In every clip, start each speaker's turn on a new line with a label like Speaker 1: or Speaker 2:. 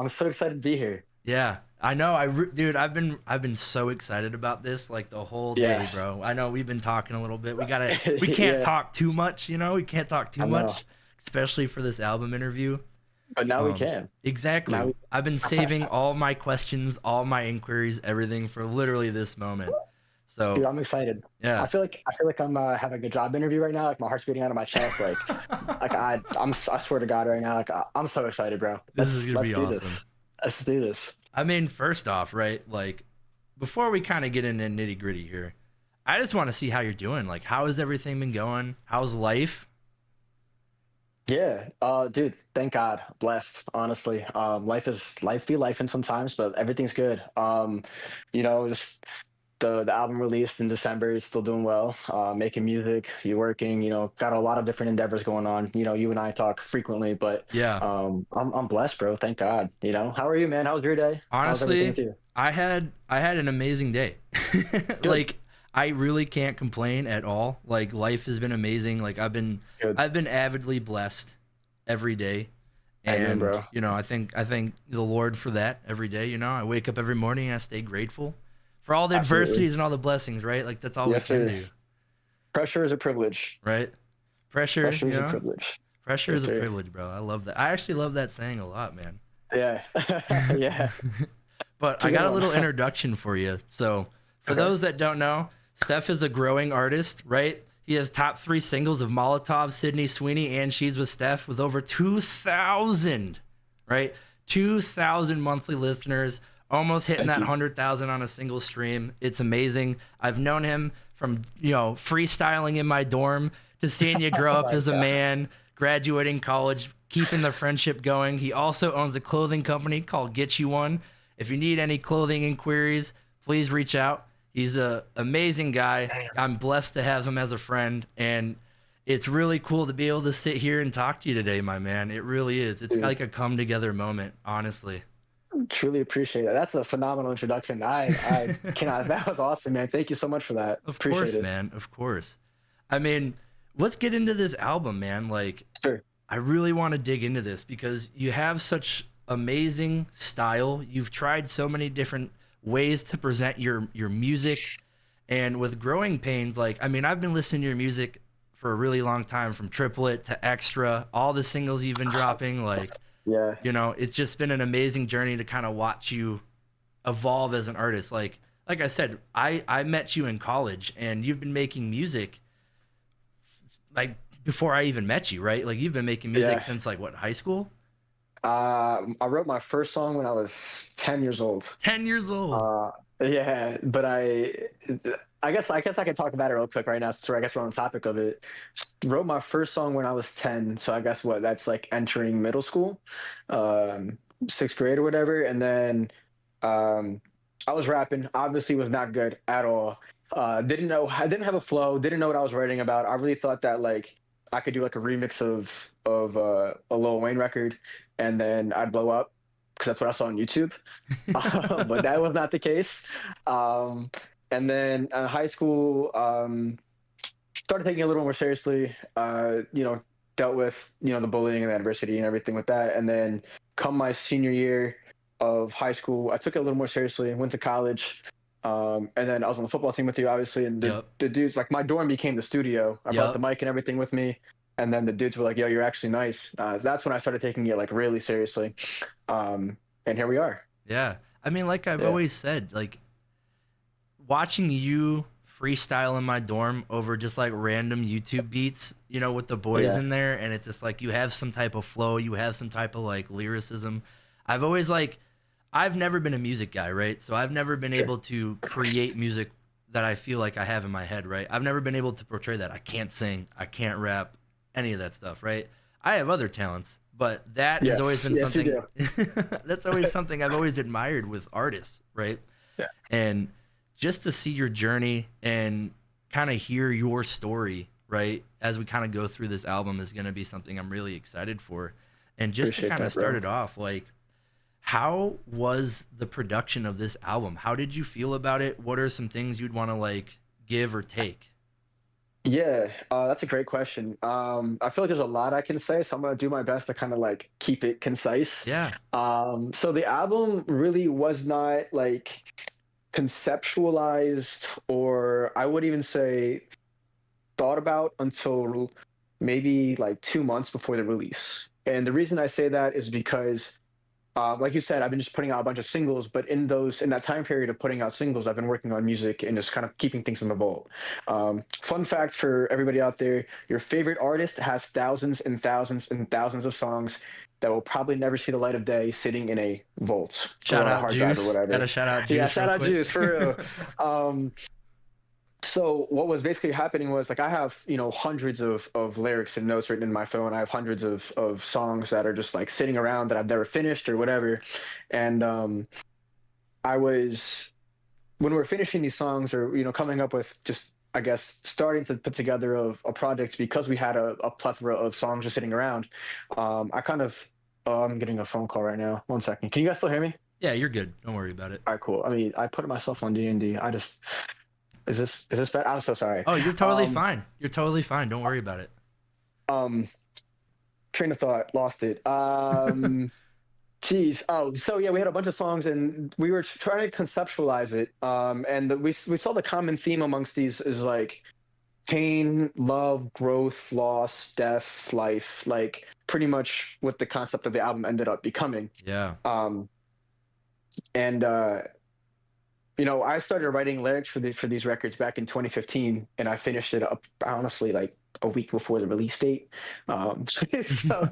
Speaker 1: I'm so excited to be here.
Speaker 2: Yeah, I know. Dude, I've been so excited about this like the whole day,
Speaker 1: Yeah.
Speaker 2: bro. I know we've been talking a little bit. We can't
Speaker 1: Yeah,
Speaker 2: talk too much, you know. We can't talk too
Speaker 1: I know.
Speaker 2: much, especially for this album interview.
Speaker 1: But now we
Speaker 2: Um,
Speaker 1: can. Now
Speaker 2: exactly.
Speaker 1: we
Speaker 2: I've been saving all my questions, all my inquiries, everything for literally this moment.
Speaker 1: Dude,
Speaker 2: So,
Speaker 1: I'm excited.
Speaker 2: yeah.
Speaker 1: I feel like I'm having a good job interview right now. Like my heart's beating out of my chest. I swear to God right now. I'm so excited, bro.
Speaker 2: This is
Speaker 1: Let's
Speaker 2: gonna
Speaker 1: let's
Speaker 2: be
Speaker 1: do
Speaker 2: awesome.
Speaker 1: this. Let's do this.
Speaker 2: I mean, first off, right? Like, before we kind of get into nitty gritty here, I just want to see how you're doing. Like, how has everything been going? How's life?
Speaker 1: Yeah, dude, thank God, blessed, honestly. Life be life and sometimes, but everything's good. Just the album released in December is still doing well. Making music, you working, got a lot of different endeavors going on. You and I talk frequently, but
Speaker 2: Yeah.
Speaker 1: I'm blessed, bro. Thank God. How are you, man? How's your day? How's everything
Speaker 2: Honestly,
Speaker 1: with you?
Speaker 2: I had an amazing day.
Speaker 1: Good,
Speaker 2: Like, I really can't complain at all. Like, life has been amazing. Like,
Speaker 1: good.
Speaker 2: I've been avidly blessed every day.
Speaker 1: Amen,
Speaker 2: And,
Speaker 1: bro.
Speaker 2: I thank the Lord for that every day, you know. I wake up every morning and I stay grateful for all the
Speaker 1: Absolutely.
Speaker 2: adversities and all the blessings, right? Like, that's all we
Speaker 1: Yes,
Speaker 2: can
Speaker 1: sir.
Speaker 2: do,
Speaker 1: Pressure is a privilege.
Speaker 2: right? Pressure,
Speaker 1: Pressure
Speaker 2: you
Speaker 1: is a
Speaker 2: know.
Speaker 1: privilege.
Speaker 2: Pressure
Speaker 1: Yes,
Speaker 2: is a
Speaker 1: sir.
Speaker 2: privilege, bro. I love that. I actually love that saying a lot, man.
Speaker 1: Yeah. Yeah.
Speaker 2: But
Speaker 1: It's a
Speaker 2: I
Speaker 1: good
Speaker 2: got a
Speaker 1: one.
Speaker 2: little introduction for you. So, for
Speaker 1: Okay.
Speaker 2: those that don't know, Steph is a growing artist, right? He has top three singles of Molotov, Sydney Sweeney, and She's with Steph with over 2,000, right? 2,000 monthly listeners, almost hitting
Speaker 1: Thank
Speaker 2: that
Speaker 1: you.
Speaker 2: 100,000 on a single stream. It's amazing. I've known him from, freestyling in my dorm to seeing you grow
Speaker 1: Oh
Speaker 2: up
Speaker 1: my
Speaker 2: as a
Speaker 1: God.
Speaker 2: man, graduating college, keeping the friendship going. He also owns a clothing company called Get You One. If you need any clothing inquiries, please reach out. He's a amazing guy. I'm blessed to have him as a friend, and it's really cool to be able to sit here and talk to you today, my man. It really is. It's
Speaker 1: Dude,
Speaker 2: like a come together moment, honestly.
Speaker 1: truly appreciate it. That's a phenomenal introduction. I cannot. That was awesome, man. Thank you so much for that.
Speaker 2: Of
Speaker 1: Appreciate
Speaker 2: course,
Speaker 1: it.
Speaker 2: man. Of course. I mean, let's get into this album, man. Like,
Speaker 1: Sure.
Speaker 2: I really want to dig into this because you have such amazing style. You've tried so many different ways to present your music, and with Growing Pains, like, I mean, I've been listening to your music for a really long time, from Triplet to Extra, all the singles you've been dropping. Like,
Speaker 1: Yeah.
Speaker 2: it's just been an amazing journey to kind of watch you evolve as an artist. Like I said, I met you in college, and you've been making music like before I even met you, right? Like, you've been making music
Speaker 1: Yeah.
Speaker 2: since, like, what, high school?
Speaker 1: I wrote my first song when I was 10 years old.
Speaker 2: 10 years old.
Speaker 1: Uh, yeah, but I guess I can talk about it real quick right now. So I guess we're on the topic of it. Wrote my first song when I was 10. So I guess that's like entering middle school, um, sixth grade or whatever. And then um, I was rapping. Obviously, was not good at all. Didn't know. I didn't have a flow. Didn't know what I was writing about. I really thought that like I could do like a remix of a Lil Wayne record, and then I'd blow up because that's what I saw on YouTube. But that was not the case. Um, and then in high school, started taking it a little more seriously. Dealt with the bullying and the adversity and everything with that. And then come my senior year of high school, I took it a little more seriously. Went to college. And then I was on the football team with you, obviously. And the
Speaker 2: Yep.
Speaker 1: the dudes, like, my dorm became the studio. I brought the
Speaker 2: Yep.
Speaker 1: mic and everything with me. And then the dudes were like, "Yo, you're actually nice." That's when I started taking it like really seriously. And here we are.
Speaker 2: Yeah. I mean, like I've
Speaker 1: Yeah.
Speaker 2: always said, like, watching you freestyle in my dorm over just like random YouTube beats, with the boys
Speaker 1: Yeah.
Speaker 2: in there, and it's just like you have some type of flow, you have some type of like lyricism. I've always like I've never been a music guy, right? So I've never been
Speaker 1: Sure.
Speaker 2: able to create music that I feel like I have in my head, right? I've never been able to portray that. I can't sing, I can't rap, any of that stuff, right? I have other talents, but that has always
Speaker 1: Yes.
Speaker 2: been
Speaker 1: Yes, you
Speaker 2: something
Speaker 1: do.
Speaker 2: that's always something I've always admired with artists, right?
Speaker 1: Yeah.
Speaker 2: And just to see your journey and kind of hear your story, right, as we kind of go through this album is going to be something I'm really excited for. And just to
Speaker 1: Appreciate
Speaker 2: kind of
Speaker 1: that,
Speaker 2: start
Speaker 1: bro.
Speaker 2: it off, like, how was the production of this album? How did you feel about it? What are some things you'd want to like give or take?
Speaker 1: Yeah, that's a great question. I feel like there's a lot I can say, so I'm gonna do my best to kind of like keep it concise.
Speaker 2: Yeah.
Speaker 1: So the album really was not like conceptualized, or I would even say thought about until maybe like 2 months before the release. And the reason I say that is because like you said, I've been just putting out a bunch of singles, but in that time period of putting out singles, I've been working on music and just kind of keeping things in the vault. Fun fact for everybody out there: your favorite artist has thousands and thousands and thousands of songs that will probably never see the light of day, sitting in a vault or
Speaker 2: Shout
Speaker 1: on a
Speaker 2: out
Speaker 1: hard drive or
Speaker 2: Juice. Got
Speaker 1: whatever.
Speaker 2: to shout out
Speaker 1: Yeah,
Speaker 2: Juice
Speaker 1: shout
Speaker 2: real
Speaker 1: out
Speaker 2: quick.
Speaker 1: Juice for real. Um, so what was basically happening was like I have hundreds of lyrics and notes written in my phone. I have hundreds of songs that are just like sitting around that I've never finished or whatever. And I was when we were finishing these songs, or coming up with, just I guess starting to put together a project, because we had a plethora of songs just sitting around. I kind of I'm getting a phone call right now. One second. Can you guys still hear me?
Speaker 2: Yeah, you're good. Don't worry about it.
Speaker 1: All right, cool. I mean, I put myself on D&D. I just is this bad? I'm so sorry.
Speaker 2: Oh, you're totally
Speaker 1: Um,
Speaker 2: fine. You're totally fine. Don't worry about it.
Speaker 1: um, Train of thought, lost it. Geez. Oh, so yeah, we had a bunch of songs and we were trying to conceptualize it. And we saw the common theme amongst these is like pain, love, growth, loss, death, life, like pretty much what the concept of the album ended up becoming.
Speaker 2: Yeah.
Speaker 1: Um, and I started writing lyrics for these records back in 2015, and I finished it up honestly like a week before the release date. So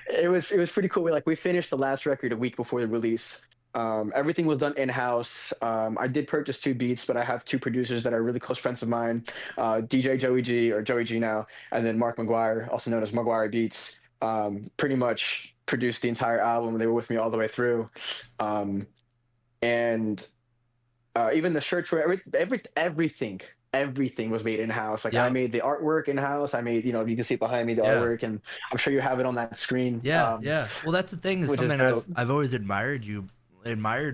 Speaker 1: it was pretty cool. We finished the last record a week before the release. Everything was done in house. I did purchase two beats, but I have two producers that are really close friends of mine, DJ Joey G, or Joey G now, and then Mark McGuire, also known as McGuire Beats. Pretty much produced the entire album. They were with me all the way through. And even the shirts were everything was made in house. Like I
Speaker 2: Yep.
Speaker 1: made the artwork in house. I made, you can see behind me the
Speaker 2: Yeah.
Speaker 1: artwork, and I'm sure you have it on that screen,
Speaker 2: Yeah, yeah. Well, that's the thing is
Speaker 1: which is
Speaker 2: something
Speaker 1: dope.
Speaker 2: I've always admired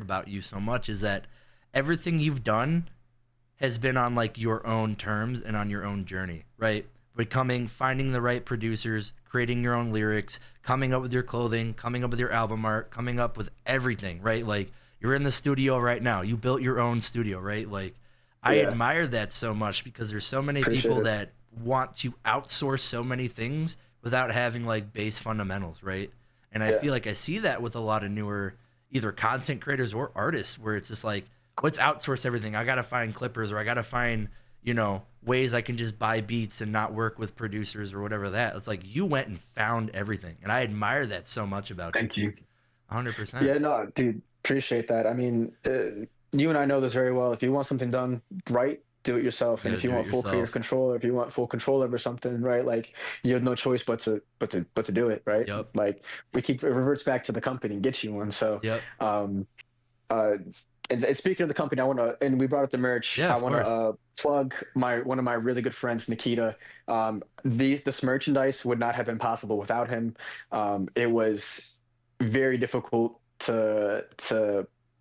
Speaker 2: about you so much is that everything you've done has been on like your own terms and on your own journey, right? Finding the right producers, creating your own lyrics, coming up with your clothing, coming up with your album art, coming up with everything, right? Like you're in the studio right now. You built your own studio, right? Like I
Speaker 1: Yeah,
Speaker 2: admire that so much because there's so many
Speaker 1: appreciate
Speaker 2: people
Speaker 1: it.
Speaker 2: that want to outsource so many things without having like base fundamentals, right? And I
Speaker 1: Yeah,
Speaker 2: feel like I see that with a lot of newer either content creators or artists where it's just like let's outsource everything. I gotta find clippers or I gotta find, ways I can just buy beats and not work with producers or whatever that. It's like you went and found everything. And I admire that so much about you.
Speaker 1: thank you.
Speaker 2: 100%.
Speaker 1: Yeah, no, dude, appreciate that. I mean, you and I know this very well. If you want something done right, do it yourself.
Speaker 2: You
Speaker 1: And
Speaker 2: gotta
Speaker 1: if you
Speaker 2: do it
Speaker 1: want full creative
Speaker 2: yourself.
Speaker 1: control, or if you want full control over something, right, like you have no choice but to do it, right?
Speaker 2: Yep.
Speaker 1: Like it reverts back to the company and gets you one. So,
Speaker 2: Yep.
Speaker 1: um, uh, and speaking of the company, I want to, and we brought up the merch.
Speaker 2: Yeah,
Speaker 1: I
Speaker 2: of
Speaker 1: want to
Speaker 2: course.
Speaker 1: plug my one of my really good friends, Nikita. This merchandise would not have been possible without him. It was very difficult to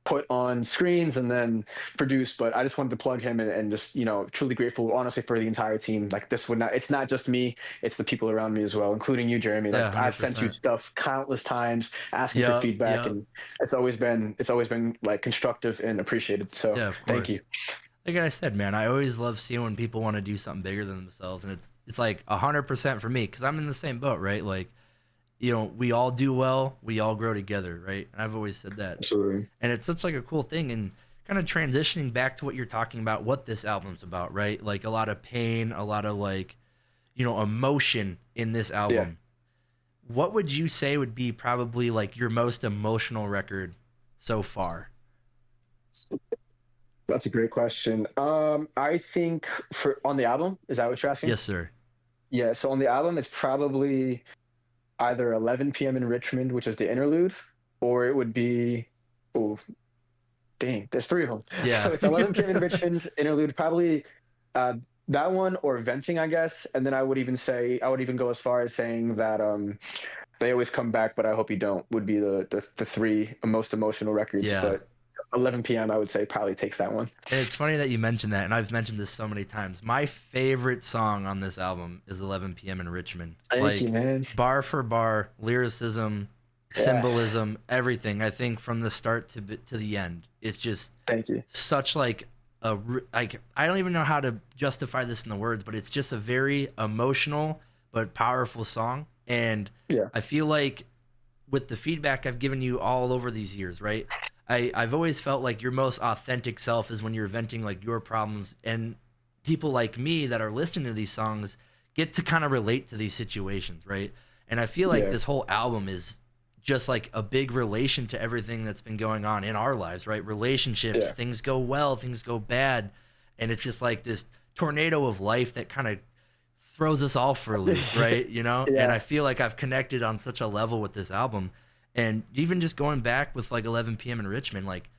Speaker 1: put on screens and then produce, but I just wanted to plug him, and just truly grateful, honestly, for the entire team. Like this would not, it's not just me, it's the people around me as well, including you, Jeremy.
Speaker 2: Yeah,
Speaker 1: Like I've sent you
Speaker 2: 100%.
Speaker 1: stuff countless times asking for
Speaker 2: Yep.
Speaker 1: feedback,
Speaker 2: Yep.
Speaker 1: and it's always been like constructive and appreciated. So
Speaker 2: Yeah, of
Speaker 1: thank
Speaker 2: course.
Speaker 1: you.
Speaker 2: Like I said, man, I always love seeing when people want to do something bigger than themselves, and it's like 100% for me because I'm in the same boat, right? Like, we all do well, we all grow together, right? And I've always said that,
Speaker 1: Absolutely.
Speaker 2: and it's such like a cool thing. And kind of transitioning back to what you're talking about, what this album's about, right? Like a lot of pain, a lot of like, emotion in this
Speaker 1: Yeah,
Speaker 2: album. What would you say would be probably like your most emotional record so far?
Speaker 1: that's a great question. I think for on the album, is that what you're asking?
Speaker 2: Yes, sir.
Speaker 1: Yeah, so on the album, it's probably either 11 p.m. in Richmond, which is the interlude, or it would be, oh, dang, there's three of them.
Speaker 2: Yeah.
Speaker 1: So it's 11 p.m. in Richmond, interlude, probably uh, that one, or venting, I guess. And then I would even go as far as saying that they always come back, but I hope you don't would be the three most emotional records.
Speaker 2: Yeah.
Speaker 1: But 11 p.m. I would say probably takes that one.
Speaker 2: And it's funny that you mentioned that, and I've mentioned this so many times. My favorite song on this album is 11 p.m. in Richmond.
Speaker 1: Thank you,
Speaker 2: Like,
Speaker 1: man.
Speaker 2: bar for bar, lyricism,
Speaker 1: Yeah.
Speaker 2: symbolism, everything. I think from the start to the end, it's just
Speaker 1: Thank you.
Speaker 2: such like like I don't even know how to justify this in the words, but it's just a very emotional but powerful song. And
Speaker 1: Yeah.
Speaker 2: I feel like with the feedback I've given you all over these years, right? I've always felt like your most authentic self is when you're venting like your problems, and people like me that are listening to these songs get to kind of relate to these situations, right? And I feel like
Speaker 1: Yeah.
Speaker 2: this whole album is just like a big relation to everything that's been going on in our lives, right? Relationships,
Speaker 1: Yeah.
Speaker 2: things go well, things go bad, and it's just like this tornado of life that kind of throws us all for a loop, right? You know? And
Speaker 1: Yeah.
Speaker 2: I feel like I've connected on such a level with this album. And even just going back with like 11 p.m. in Richmond, like,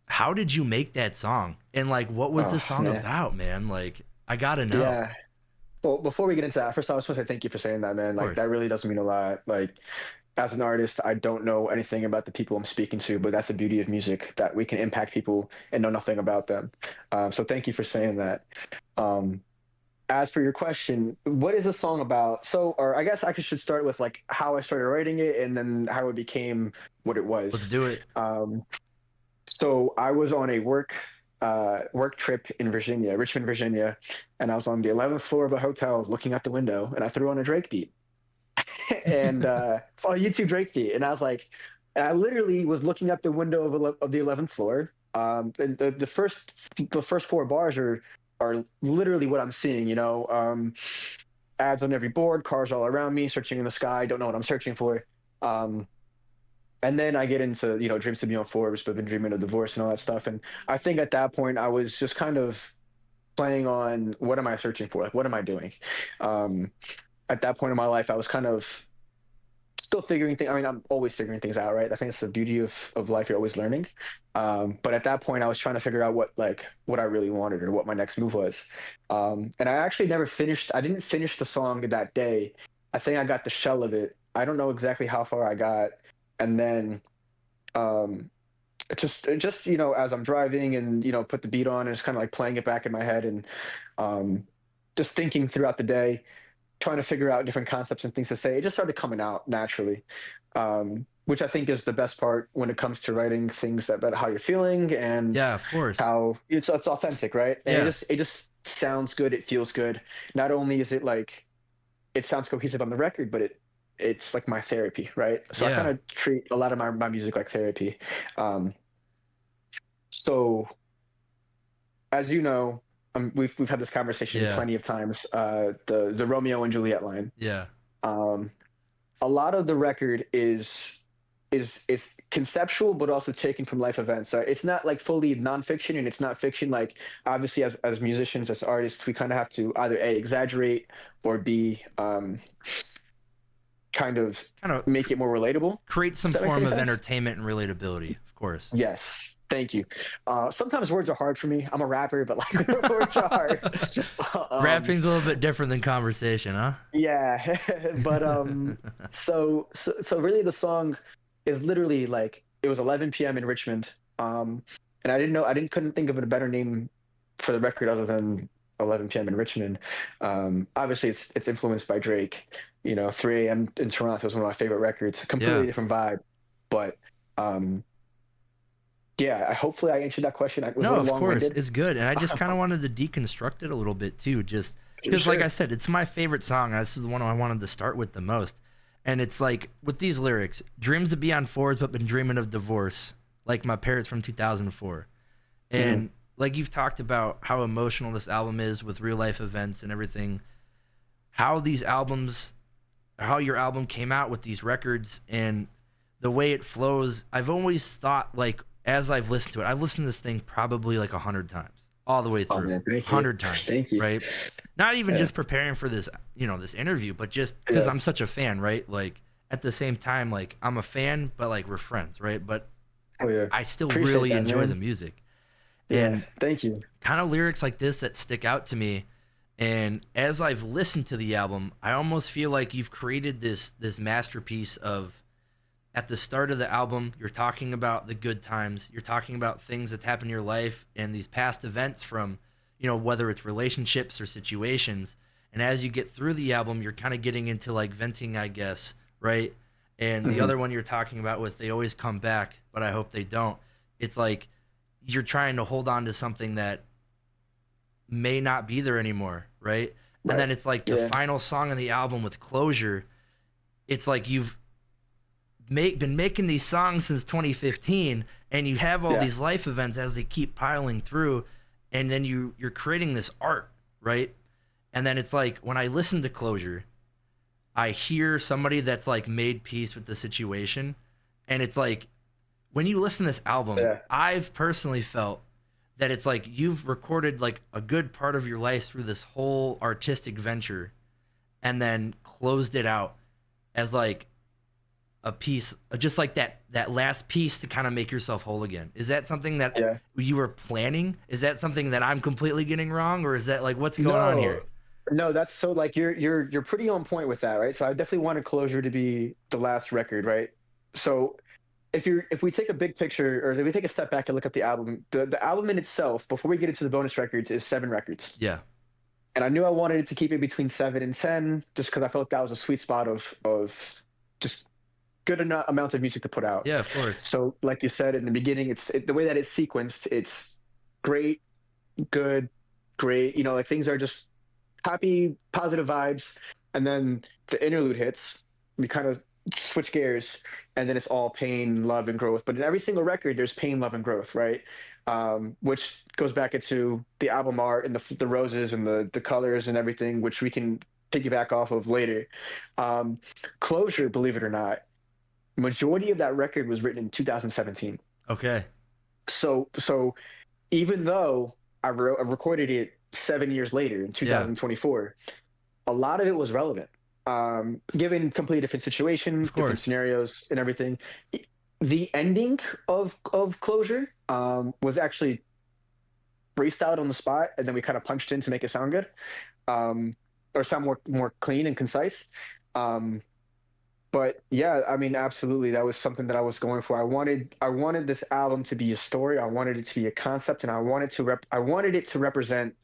Speaker 2: how did you make that song? And like, what was
Speaker 1: Oh
Speaker 2: this song
Speaker 1: man.
Speaker 2: about, man? Like, I gotta know. Of
Speaker 1: Yeah. Well, before we get into that, first, I just want to say thank you for saying that, man. Like, that
Speaker 2: course.
Speaker 1: really does mean a lot. Like, as an artist, I don't know anything about the people I'm speaking to, but that's the beauty of music that we can impact people and know nothing about them. So, thank you for saying that. Um, as for your question, what is the song about? So, or I guess should start with like how I started writing it and then how it became what it
Speaker 2: Let's
Speaker 1: was.
Speaker 2: do it.
Speaker 1: Um, so I was on a work trip in Virginia, Richmond, Virginia, and I was on the 11th floor of a hotel looking out the window, and I threw on a Drake beat and on a YouTube Drake beat, and I was like, and I literally was looking out the window of the 11th floor. And the first four bars are literally what I'm seeing. Ads on every board, cars all around me, searching in the sky. Don't know what I'm searching for. Um, and then I get into dreams to be on Forbes, but been dreaming of divorce and all that stuff. And I think at that point I was just kind of playing on what am I searching for? Like what am I doing? Um, at that point in my life, I was kind of still figuring things. I mean, I'm always figuring things out, right? I think it's the beauty of life. You're always learning. But at that point, I was trying to figure out what I really wanted or what my next move was. And I actually never finished. I didn't finish the song that day. I think I got the shell of it. I don't know exactly how far I got, and then um, just as I'm driving and put the beat on and just kind of like playing it back in my head and um, just thinking throughout the day, trying to figure out different concepts and things to say. It just started coming out naturally, which I think is the best part when it comes to writing things about how you're feeling and
Speaker 2: Yeah, of course.
Speaker 1: how it's authentic, right? And
Speaker 2: Yeah.
Speaker 1: it just sounds good. It feels good. Not only is it like it sounds cohesive on the record, but it's like my therapy, right? So I kind
Speaker 2: Yeah.
Speaker 1: of treat a lot of my music like therapy. Um, so as you know, we've had this conversation
Speaker 2: Yeah.
Speaker 1: plenty of times. The Romeo and Juliet line.
Speaker 2: Yeah.
Speaker 1: Um, a lot of the record is conceptual but also taken from life events. So it's not like fully nonfiction and it's not fiction. Like obviously as musicians, as artists, we kind of have to either A, exaggerate or B, kind of
Speaker 2: Kind of
Speaker 1: make it more relatable.
Speaker 2: create some
Speaker 1: Does that make
Speaker 2: form
Speaker 1: any
Speaker 2: of
Speaker 1: sense?
Speaker 2: entertainment and relatability, of course.
Speaker 1: Yes. Thank you. Sometimes words are hard for me. I'm a rapper, but like words are hard. um,
Speaker 2: Rapping's a little bit different than conversation, huh?
Speaker 1: yeah, but so really the song is literally like it was 11 p.m. in Richmond, and I didn't couldn't think of a better name for the record other than 11 p.m. in Richmond. Obviously it's influenced by Drake. 3 a.m. in Toronto is one of my favorite records. Completely
Speaker 2: Yeah.
Speaker 1: different vibe, but um, yeah. Hopefully I answered that question. I was a
Speaker 2: No,
Speaker 1: little
Speaker 2: of course.
Speaker 1: long-winded.
Speaker 2: It's good. And I just kind of wanted to deconstruct it a little bit too, just because, like I
Speaker 1: Sure.
Speaker 2: said, it's my favorite song. This is the one I wanted to start with the most. And it's like with these lyrics, dreams to be on fours, but been dreaming of divorce, like my parents from 2004.
Speaker 1: Mhm.
Speaker 2: And like you've talked about how emotional this album is with real life events and everything, how these albums, how your album came out with these records and the way it flows. I've always thought, like, as I've listened to it, I've listened to this thing probably like 100 times all the way
Speaker 1: Oh
Speaker 2: through,
Speaker 1: man, thank you.
Speaker 2: 100 times,
Speaker 1: Thank you.
Speaker 2: right? Not even
Speaker 1: Yeah.
Speaker 2: just preparing for this, this interview, but just because
Speaker 1: Yeah.
Speaker 2: I'm such a fan, right? Like at the same time, like I'm a fan, but like we're friends, right? But
Speaker 1: Oh yeah.
Speaker 2: I still
Speaker 1: Appreciate
Speaker 2: really
Speaker 1: that,
Speaker 2: enjoy the
Speaker 1: man.
Speaker 2: music
Speaker 1: Yeah.
Speaker 2: and
Speaker 1: Thank you.
Speaker 2: kind of lyrics like this that stick out to me. And as I've listened to the album, I almost feel like you've created this masterpiece of at the start of the album, you're talking about the good times. You're talking about things that's happened in your life and these past events from, whether it's relationships or situations. And as you get through the album, you're kind of getting into like venting, I guess, right? And the
Speaker 1: Hmm.
Speaker 2: other one you're talking about with they always come back, but I hope they don't. It's like you're trying to hold on to something that may not be there anymore, right? And
Speaker 1: Right.
Speaker 2: then it's like the
Speaker 1: Yeah.
Speaker 2: final song on the album with closure. It's like you've been making these songs since 2015, and you have all
Speaker 1: Yeah.
Speaker 2: these life events as they keep piling through, and then you're creating this art, right? And then it's like when I listen to closure, I hear somebody that's like made peace with the situation, and it's like when you listen to this album,
Speaker 1: Yeah.
Speaker 2: I've personally felt that it's like you've recorded like a good part of your life through this whole artistic venture and then closed it out as like a piece, just like that last piece to kind of make yourself whole again. Is that something that
Speaker 1: Yeah.
Speaker 2: you were planning? Is that something that I'm completely getting wrong, or is that like what's going on
Speaker 1: No,
Speaker 2: here?
Speaker 1: no, that's so like you're pretty on point with that, right? So I definitely wanted Closure to be the last record, right? So if we take a big picture or if we take a step back and look at the album, the album in itself, before we get into the bonus records, is 7 records.
Speaker 2: Yeah,
Speaker 1: And I knew I wanted it to keep it between 7 and 10, just because I felt like that was a sweet spot of just good enough amount of music to put out.
Speaker 2: yeah, of course.
Speaker 1: So, like you said in the beginning, the way that it's sequenced. It's great, good, great. Like things are just happy, positive vibes, and then the interlude hits. We kind of switch gears, and then it's all pain, love, and growth. But in every single record, there's pain, love, and growth, right? Which goes back into the album art and the roses and the colors and everything, which we can piggyback off of later. Um, Closure, believe it or not, majority of that record was written in 2017.
Speaker 2: Okay.
Speaker 1: So even though I recorded it 7 years later in
Speaker 2: Yeah,
Speaker 1: 2024, a lot of it was relevant. Given completely different situation,
Speaker 2: of
Speaker 1: different
Speaker 2: course.
Speaker 1: scenarios, and everything. The ending of Closure was actually freestyled on the spot, and then we kind of punched in to make it sound good, um, or sound more clean and concise. Um, but yeah, I mean, absolutely, that was something that I was going for. I wanted this album to be a story. I wanted it to be a concept, and I wanted it to represent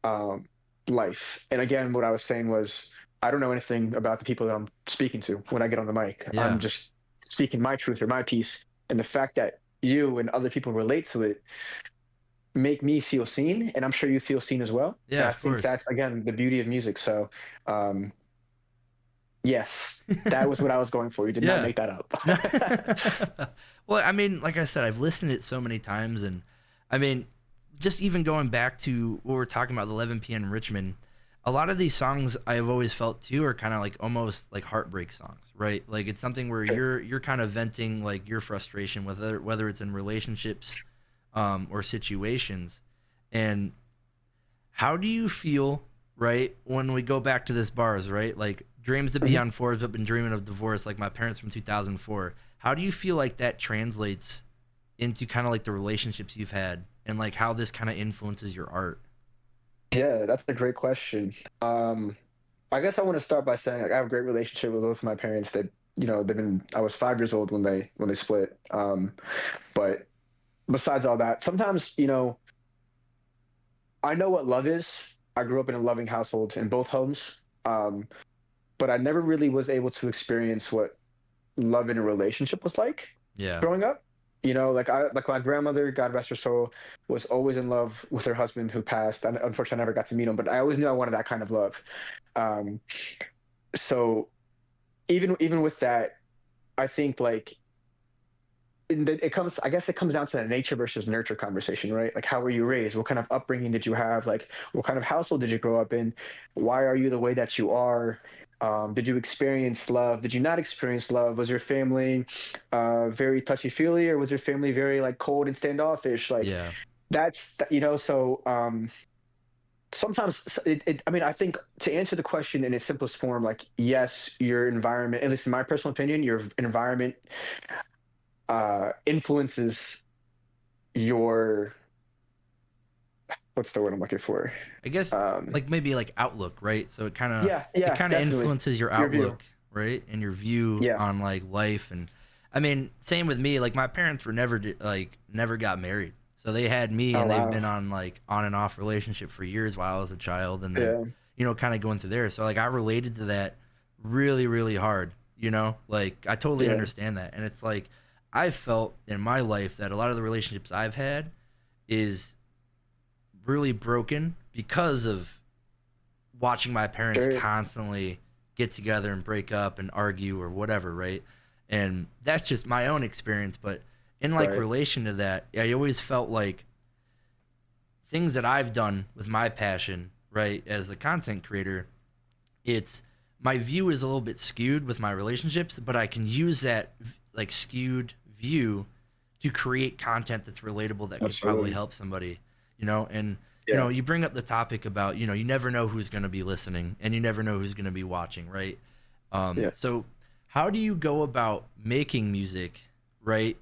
Speaker 1: um, life. And again, what I was saying was, I don't know anything about the people that I'm speaking to when I get on the mic. I'm
Speaker 2: Yeah,
Speaker 1: just speaking my truth or my piece, and the fact that you and other people relate to it make me feel seen, and I'm sure you feel seen as well. And
Speaker 2: yeah,
Speaker 1: I
Speaker 2: of
Speaker 1: think
Speaker 2: course.
Speaker 1: that's again the beauty of music. So, um, yes, that was what I was going for. You did not
Speaker 2: Yeah.
Speaker 1: make that up.
Speaker 2: No. Well, I mean, like I said, I've listened to it so many times, and I mean, just even going back to what we're talking about, the 11 p.m. in Richmond, a lot of these songs I've always felt too are kind of like almost like heartbreak songs, right? Like it's something where
Speaker 1: Sure.
Speaker 2: you're kind of venting like your frustration, whether it's in relationships, or situations, and how do you feel, right, when we go back to this bars, right? Like dreams to be
Speaker 1: Mhm.
Speaker 2: on fours, but been dreaming of divorce, like my parents from 2004. How do you feel like that translates into kind of like the relationships you've had and like how this kind of influences your art?
Speaker 1: Yeah, that's a great question. Um, I guess I want to start by saying like, I have a great relationship with both of my parents. That they've been. I was 5 years old when they split. But besides all that, sometimes I know what love is. I grew up in a loving household in both homes, but I never really was able to experience what love in a relationship was like
Speaker 2: Yeah.
Speaker 1: growing up. Like my grandmother, God rest her soul, was always in love with her husband who passed. And unfortunately, I never got to meet him, but I always knew I wanted that kind of love. Um, so even with that, I think like I guess it comes down to the nature versus nurture conversation, right? Like, how were you raised? What kind of upbringing did you have? Like, what kind of household did you grow up in? Why are you the way that you are? Did you experience love? Did you not experience love? Was your family very touchy feely, or was your family very like cold and standoffish? Like,
Speaker 2: Yeah.
Speaker 1: so sometimes I mean, I think to answer the question in its simplest form, like, yes, your environment, at least in my personal opinion, your environment influences your what's the word I'm looking for?
Speaker 2: I guess
Speaker 1: Um,
Speaker 2: like maybe like outlook, right? So it
Speaker 1: yeah,
Speaker 2: kind of
Speaker 1: definitely.
Speaker 2: influences your
Speaker 1: Your view.
Speaker 2: outlook, right? And your view
Speaker 1: Yeah.
Speaker 2: on like life and I mean, same with me. Like my parents were never got married, so they had me,
Speaker 1: Oh
Speaker 2: and they've
Speaker 1: wow.
Speaker 2: been on like on and off relationship for years while I was a child, and then
Speaker 1: Yeah.
Speaker 2: kind of going through there. So like I related to that really really hard. Like I totally
Speaker 1: Yeah.
Speaker 2: understand that, and it's like I've felt in my life that a lot of the relationships I've had is really broken because of watching my parents
Speaker 1: Sure.
Speaker 2: constantly get together and break up and argue or whatever, right? And that's just my own experience, but in like
Speaker 1: Right.
Speaker 2: relation to that, I always felt like things that I've done with my passion, right, as a content creator, it's my view is a little bit skewed with my relationships, but I can use that like skewed view to create content that's relatable that could probably
Speaker 1: Absolutely.
Speaker 2: help somebody, and
Speaker 1: Yeah.
Speaker 2: you bring up the topic about, you never know who's going to be listening and you never know who's going to be watching, right?
Speaker 1: Yeah.
Speaker 2: So how do you go about making music, right?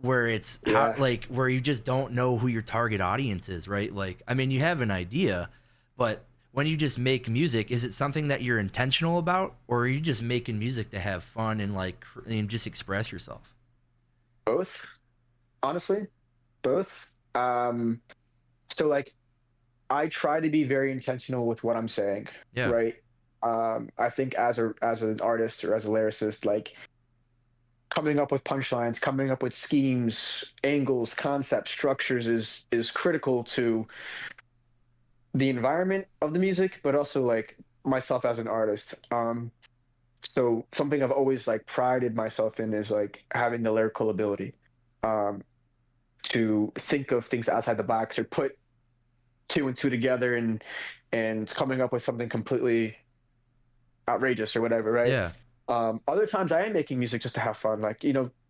Speaker 2: Where it's how
Speaker 1: Yeah.
Speaker 2: like where you just don't know who your target audience is, right? Like, I mean, you have an idea, but when you just make music, is it something that you're intentional about, or are you just making music to have fun and like and just express yourself?
Speaker 1: Both, honestly, both. So like I try to be very intentional with what I'm saying,
Speaker 2: Yeah,
Speaker 1: right? I think as an artist or as a lyricist, like coming up with punchlines, coming up with schemes, angles, concepts, structures is critical to the environment of the music, but also like myself as an artist. So something I've always like prided myself in is like having the lyrical ability um, to think of things outside the box or put two and two together and coming up with something completely outrageous or whatever, right?
Speaker 2: yeah,
Speaker 1: Other times I am making music just to have fun, like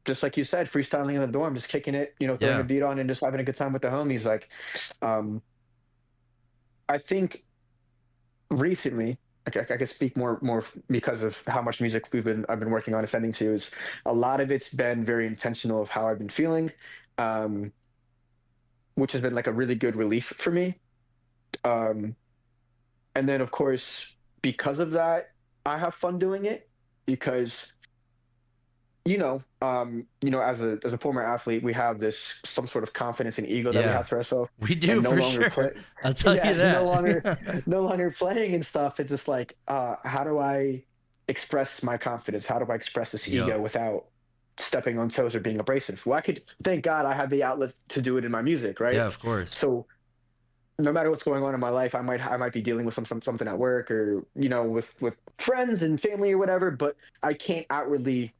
Speaker 1: just like you said, freestyling in the dorm, just kicking it, throwing a
Speaker 2: yeah,
Speaker 1: beat on and just having a good time with the homies. Like, um, I think recently, I could speak more because of how much music I've been working on ascending to. Is a lot of it's been very intentional of how I've been feeling, um, which has been like a really good relief for me. Um, and then of course, because of that, I have fun doing it because as a former athlete, we have this some sort of confidence and ego that we
Speaker 2: yeah.
Speaker 1: have to ourselves,
Speaker 2: We do
Speaker 1: and no
Speaker 2: for
Speaker 1: longer
Speaker 2: sure.
Speaker 1: play.
Speaker 2: I'll tell
Speaker 1: Yeah,
Speaker 2: you
Speaker 1: it's no
Speaker 2: that.
Speaker 1: longer no longer playing and stuff. It's just like, how do I express my confidence? How do I express this
Speaker 2: Yep.
Speaker 1: ego without stepping on toes or being abrasive? Well, I could thank God I have the outlet to do it in my music, right?
Speaker 2: Yeah, of course.
Speaker 1: So no matter what's going on in my life, I might be dealing with something at work or with friends and family or whatever, but I can't outwardly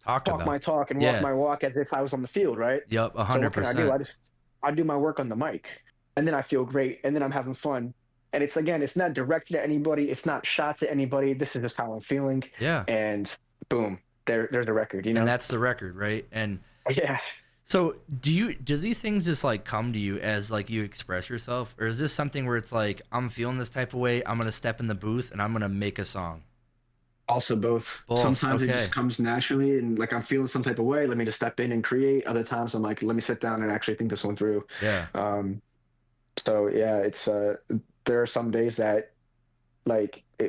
Speaker 2: Talk
Speaker 1: talk
Speaker 2: about.
Speaker 1: my talk and walk
Speaker 2: Yeah.
Speaker 1: my walk as if I was on the field, right?
Speaker 2: Yep. a
Speaker 1: So
Speaker 2: hundred
Speaker 1: what can I do?
Speaker 2: percent.
Speaker 1: I do my work on the mic, and then I feel great, and then I'm having fun. And it's again, it's not directed at anybody, it's not shots at anybody. This is just how I'm feeling,
Speaker 2: Yeah.
Speaker 1: and boom, there's a record, you
Speaker 2: And
Speaker 1: know?
Speaker 2: that's the record, right? And
Speaker 1: Yeah.
Speaker 2: so, do these things just like come to you as like you express yourself, or is this something where it's like I'm feeling this type of way, I'm gonna step in the booth and I'm gonna make a song?
Speaker 1: Also both.
Speaker 2: Both.
Speaker 1: Sometimes it just
Speaker 2: Okay.
Speaker 1: comes naturally, and like I'm feeling some type of way. Let me just step in and create. Other times I'm like, let me sit down and actually think this one through.
Speaker 2: Yeah.
Speaker 1: Um, so yeah, it's there are some days that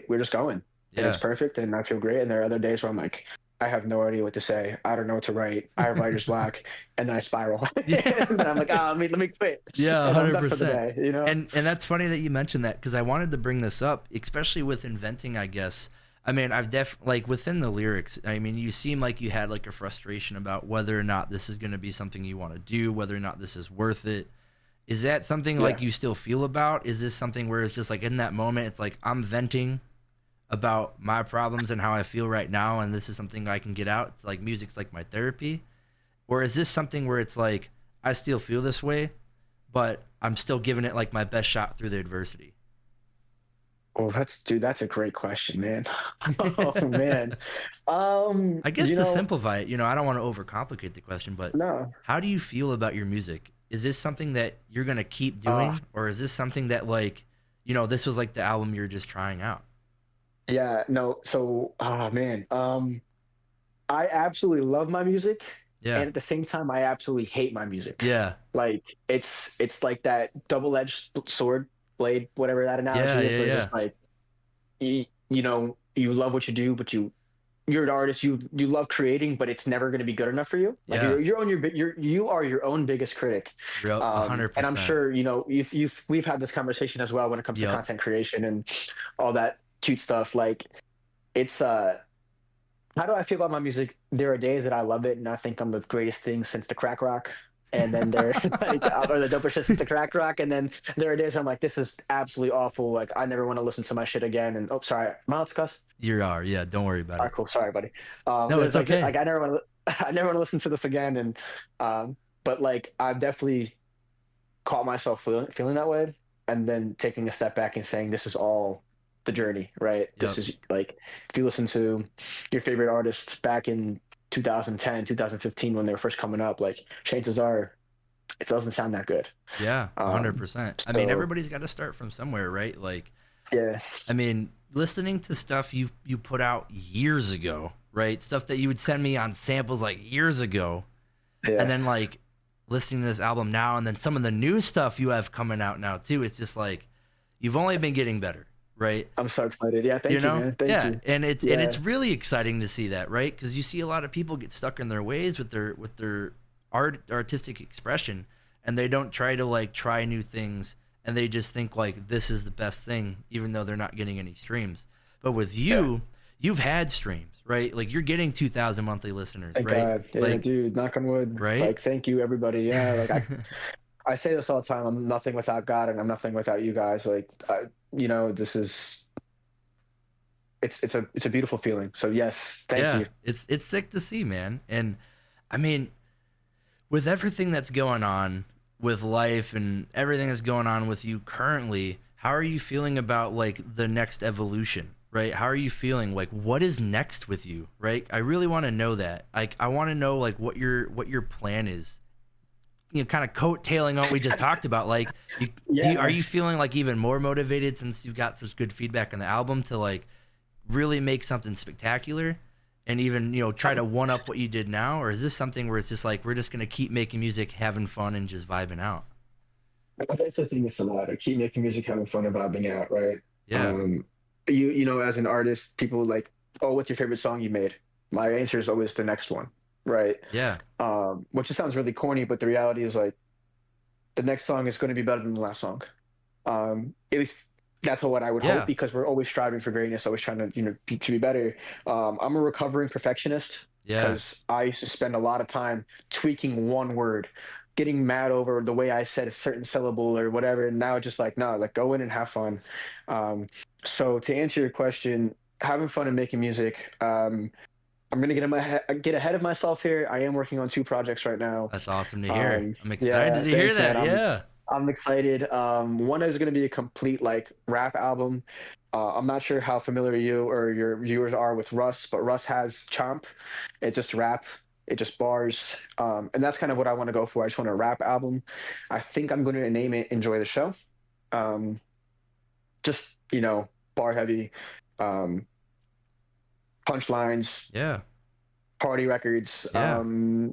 Speaker 1: we're just going and it's
Speaker 2: Yeah.
Speaker 1: perfect and I feel great. And there are other days where I'm like, I have no idea what to say. I don't know what to write. I have writer's block, and then I spiral.
Speaker 2: Yeah.
Speaker 1: And then I'm like, let me quit,
Speaker 2: Yeah,
Speaker 1: and I'm done for the
Speaker 2: 100%.
Speaker 1: day. You know?
Speaker 2: And that's funny that you mentioned that because I wanted to bring this up, especially with inventing, I guess. I mean, I've like within the lyrics, I mean, you seem like you had like a frustration about whether or not this is going to be something you want to do, whether or not this is worth it. Is that something
Speaker 1: Yeah.
Speaker 2: like you still feel about? Is this something where it's just like in that moment, it's like I'm venting about my problems and how I feel right now, and this is something I can get out? It's like music's like my therapy. Or is this something where it's like I still feel this way, but I'm still giving it like my best shot through the adversity?
Speaker 1: Well, that's a great question, man. Oh man. Um,
Speaker 2: I guess
Speaker 1: you
Speaker 2: to
Speaker 1: know,
Speaker 2: simplify it, I don't want to overcomplicate the question, but
Speaker 1: no.
Speaker 2: how do you feel about your music? Is this something that you're gonna keep
Speaker 1: Uh,
Speaker 2: doing, or is this something that like, this was like the album you're just trying out?
Speaker 1: yeah, no. So, man. I absolutely love my music,
Speaker 2: Yeah,
Speaker 1: and at the same time, I absolutely hate my music.
Speaker 2: yeah,
Speaker 1: Like it's like that double-edged sword blade, whatever that
Speaker 2: yeah,
Speaker 1: analogy is.
Speaker 2: yeah,
Speaker 1: So it's
Speaker 2: yeah,
Speaker 1: just like you love what you do, but you you're an artist, you love creating, but it's never going to be good enough for you. Like
Speaker 2: Yeah,
Speaker 1: you are your own biggest critic.
Speaker 2: yep,
Speaker 1: And I'm
Speaker 2: 100%.
Speaker 1: sure, we've had this conversation as well when it comes to
Speaker 2: Yep.
Speaker 1: content creation and all that cute stuff. Like, it's how do I feel about my music? There are days that I love it and I think I'm the greatest thing since the crack rock. And then there, like, or the dopest shit since the crack rock. And then there are days I'm like, this is absolutely awful. Like, I never want to listen to my shit again. And, oh, sorry, am I allowed to cuss?
Speaker 2: You are, yeah. Don't worry about
Speaker 1: All
Speaker 2: it.
Speaker 1: right, cool. Sorry, buddy.
Speaker 2: No,
Speaker 1: There's
Speaker 2: it's okay.
Speaker 1: like I never want to, I never want to listen to this again. And, but like, I've definitely caught myself feeling that way, and then taking a step back and saying, this is all the journey, right? This
Speaker 2: Yep.
Speaker 1: is like, if you listen to your favorite artists back in 2010, 2015, when they were first coming up, like, chances are it doesn't sound that good.
Speaker 2: Yeah,
Speaker 1: Um,
Speaker 2: 100%. I mean,
Speaker 1: so
Speaker 2: everybody's got to start from somewhere, right? Like,
Speaker 1: yeah,
Speaker 2: I mean, listening to stuff you put out years ago, right? Stuff that you would send me on samples like years ago, and
Speaker 1: yeah,
Speaker 2: then like listening to this album now, and then some of the new stuff you have coming out now too. It's just like you've only been getting better, right?
Speaker 1: I'm so excited. Yeah,
Speaker 2: You
Speaker 1: thank you,
Speaker 2: know?
Speaker 1: man. Thank
Speaker 2: Yeah,
Speaker 1: you.
Speaker 2: and it's
Speaker 1: Yeah,
Speaker 2: really exciting to see that, right? Because you see a lot of people get stuck in their ways with their artistic expression, and they don't try to like try new things, and they just think like this is the best thing, even though they're not getting any streams. But with
Speaker 1: yeah.
Speaker 2: you, you've had streams, right? Like you're getting 2,000 monthly listeners,
Speaker 1: Thank
Speaker 2: right?
Speaker 1: God. Yeah,
Speaker 2: Like,
Speaker 1: dude. Knock on wood.
Speaker 2: right?
Speaker 1: Like, thank you, everybody. Yeah, like I say this all the time. I'm nothing without God, and I'm nothing without you guys. Like, this is it's a beautiful feeling. So yes, thank
Speaker 2: Yeah,
Speaker 1: you.
Speaker 2: it's sick to see, man. And I mean, with everything that's going on with life and everything that's going on with you currently, how are you feeling about like the next evolution, right? How are you feeling? Like what is next with you, right? I really want to know that. Like I want to know like what your plan is. Kind of coattailing on what we just talked about. Like, are
Speaker 1: Yeah,
Speaker 2: you feeling like even more motivated since you've got such good feedback on the album to like really make something spectacular and even try to one up what you did now, or is this something where it's just like we're just gonna keep making music, having fun, and just vibing out?
Speaker 1: that's the thing. It's a lot. I keep making music, having fun, and vibing out. Right.
Speaker 2: Yeah,
Speaker 1: Um, as an artist, people like, oh, what's your favorite song you made? My answer is always the next one. Right.
Speaker 2: yeah,
Speaker 1: Which just sounds really corny, but the reality is, like, the next song is going to be better than the last song. At least that's what I would hope,
Speaker 2: yeah,
Speaker 1: because we're always striving for greatness, always trying to to be better. I'm a recovering perfectionist
Speaker 2: yeah.
Speaker 1: because I used to spend a lot of time tweaking one word, getting mad over the way I said a certain syllable or whatever, and now it's just like, no, like, go in and have fun. Um, so to answer your question, having fun and making music. I'm gonna get ahead of myself here. I am working on two projects right now.
Speaker 2: That's awesome to hear. I'm excited
Speaker 1: Yeah,
Speaker 2: to hear
Speaker 1: thanks, man.
Speaker 2: that.
Speaker 1: I'm
Speaker 2: Yeah,
Speaker 1: I'm excited. One is going to be a complete, like, rap album. I'm not sure how familiar you or your viewers are with Russ, but Russ has Chomp. It's just rap. It just bars. And that's kind of what I want to go for. I just want a rap album. I think I'm going to name it "Enjoy the Show." Um, just, bar heavy, um, punchlines,
Speaker 2: yeah,
Speaker 1: party records,
Speaker 2: yeah.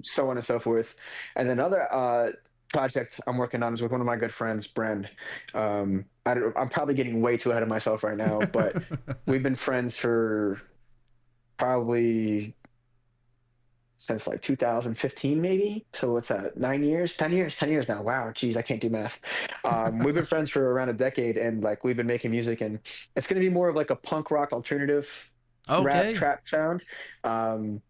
Speaker 1: so on and so forth. And then other project I'm working on is with one of my good friends, Bren. I'm probably getting way too ahead of myself right now, but we've been friends for probably since like 2015, maybe. So what's that? 9 years, 10 years, 10 years now. Wow, geez, I can't do math. We've been friends for around a decade, and like, we've been making music, and it's going to be more of like a punk rock alternative rap
Speaker 2: Okay.
Speaker 1: trap sound. Um,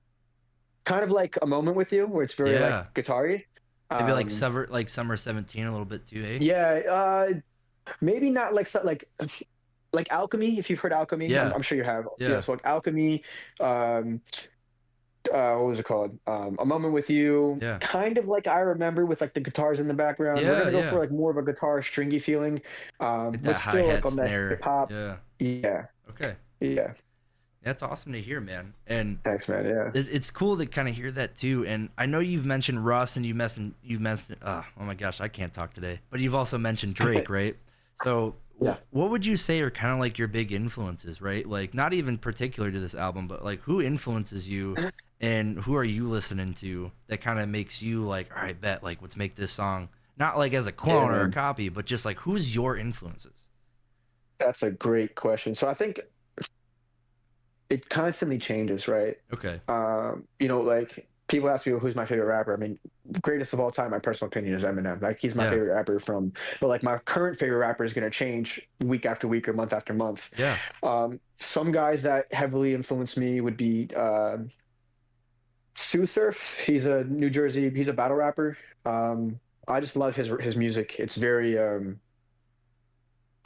Speaker 1: Kind of like A Moment with You, where it's very, like,
Speaker 2: Yeah.
Speaker 1: guitar-y.
Speaker 2: Maybe like
Speaker 1: Um,
Speaker 2: summer 17 a little bit too, eh?
Speaker 1: yeah, maybe not like, like Alchemy. If you've heard Alchemy, I'm,
Speaker 2: Yeah.
Speaker 1: I'm sure you have. Yeah,
Speaker 2: Yeah.
Speaker 1: so like Alchemy. Um, what was it called? A Moment with You.
Speaker 2: Yeah.
Speaker 1: Kind of like I Remember, with like the guitars in the background. We're
Speaker 2: Yeah.
Speaker 1: gonna go
Speaker 2: Yeah.
Speaker 1: for like more of a guitar stringy feeling,
Speaker 2: Get
Speaker 1: but
Speaker 2: that
Speaker 1: still like
Speaker 2: hi-hat
Speaker 1: on that
Speaker 2: snare.
Speaker 1: hip hop.
Speaker 2: Yeah.
Speaker 1: Yeah,
Speaker 2: Okay.
Speaker 1: yeah.
Speaker 2: That's awesome to hear, man. And
Speaker 1: Thanks, man. Yeah.
Speaker 2: it's cool to kind of hear that too. And I know you've mentioned Russ and you mentioned oh my gosh, I can't talk today. But you've also mentioned Drake, right? So
Speaker 1: Yeah.
Speaker 2: what would you say are kind of like your big influences, right? Like not even particular to this album, but like who influences you and who are you listening to that kind of makes you like, all right, bet, like let's make this song. Not like as a
Speaker 1: Yeah,
Speaker 2: clone or a
Speaker 1: man.
Speaker 2: copy, but just like who's your influences?
Speaker 1: That's a great question. So I think it constantly changes, right?
Speaker 2: Okay.
Speaker 1: Like people ask me who's my favorite rapper. I mean, greatest of all time, my personal opinion is Eminem. Like he's my
Speaker 2: Yeah.
Speaker 1: favorite rapper from, but like my current favorite rapper is going to change week after week or month after month.
Speaker 2: Yeah.
Speaker 1: Some guys that heavily influenced me would be Sue Surf. He's a New Jersey. He's a battle rapper. Um, I just love his music. It's very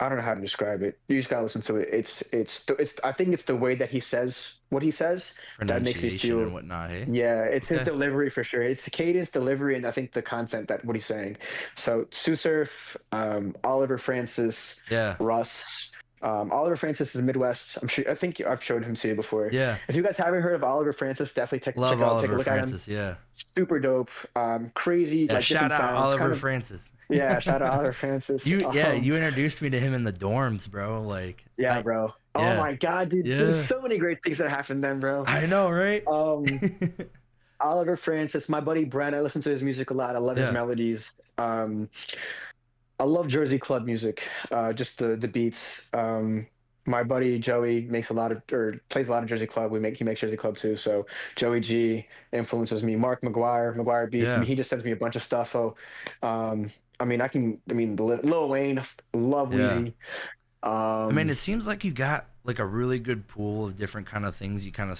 Speaker 1: I don't know how to describe it. You just gotta listen to it. It's. I think it's the way that he says what he says that makes me
Speaker 2: Pronunciation and
Speaker 1: feel.
Speaker 2: whatnot. Hey.
Speaker 1: Yeah, it's his
Speaker 2: Okay.
Speaker 1: delivery for sure. It's the cadence, delivery, and I think the content that what he's saying. So Sue Surf, Oliver Francis,
Speaker 2: Yeah.
Speaker 1: Russ. Oliver Francis is Midwest. I'm sure. I think I've showed him to you before.
Speaker 2: Yeah.
Speaker 1: If you guys haven't heard of Oliver Francis, definitely
Speaker 2: Love
Speaker 1: take a
Speaker 2: Oliver
Speaker 1: look at him.
Speaker 2: Francis. Yeah.
Speaker 1: Super dope. Crazy,
Speaker 2: Yeah.
Speaker 1: like
Speaker 2: Shout
Speaker 1: different
Speaker 2: out
Speaker 1: sounds. Kind
Speaker 2: Oliver
Speaker 1: of.
Speaker 2: Francis.
Speaker 1: Yeah. Shout out Oliver Francis.
Speaker 2: You introduced me to him in the dorms, bro. Like
Speaker 1: Yeah,
Speaker 2: I
Speaker 1: bro. Oh
Speaker 2: yeah.
Speaker 1: my God, dude. There's
Speaker 2: Yeah.
Speaker 1: so many great things that happened then, bro.
Speaker 2: I know, right?
Speaker 1: Um, Oliver Francis, my buddy Brent, I listen to his music a lot. I love his
Speaker 2: Yeah.
Speaker 1: melodies. I love Jersey club music, just the beats. My buddy Joey makes a lot of or plays a lot of Jersey club. He makes Jersey club too. So Joey G influences me. Mark McGuire beats. I
Speaker 2: Yeah.
Speaker 1: mean, he just sends me a bunch of stuff. So, I mean, Lil Wayne, love
Speaker 2: Yeah.
Speaker 1: Wheezy.
Speaker 2: I mean,
Speaker 1: Um,
Speaker 2: it seems like you got like a really good pool of different kind of things you kind of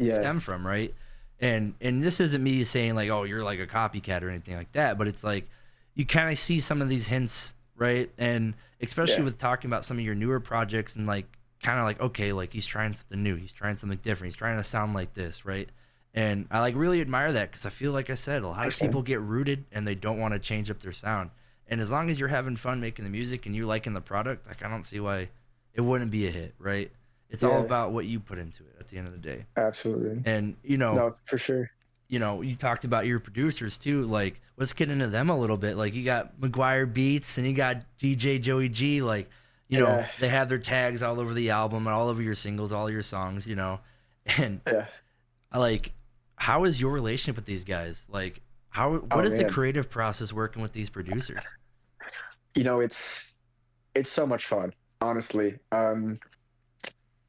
Speaker 1: yeah,
Speaker 2: stem from, right? And this isn't me saying like, oh, you're like a copycat or anything like that, but it's like you kind of see some of these hints, right? And especially
Speaker 1: yeah,
Speaker 2: with talking about some of your newer projects and like kind of like, okay, like he's trying something new, he's trying something different, he's trying to sound like this, right? And I like really admire that because I feel like I said, a lot of
Speaker 1: thanks, man.
Speaker 2: people get rooted and they don't want to change up their sound. And as long as you're having fun making the music and you liking the product, like I don't see why it wouldn't be a hit, right? It's all
Speaker 1: Yeah,
Speaker 2: about what you put into it at the end of the day.
Speaker 1: absolutely.
Speaker 2: And
Speaker 1: No, for sure.
Speaker 2: you talked about your producers too. Like, let's get into them a little bit. Like, you got McGuire Beats and you got DJ Joey G. Like,
Speaker 1: Yeah,
Speaker 2: they have their tags all over the album and all over your singles, all your songs. And
Speaker 1: yeah.
Speaker 2: like, how is your relationship with these guys? Like, what
Speaker 1: Oh
Speaker 2: is the
Speaker 1: man,
Speaker 2: creative process working with these producers?
Speaker 1: it's so much fun, honestly.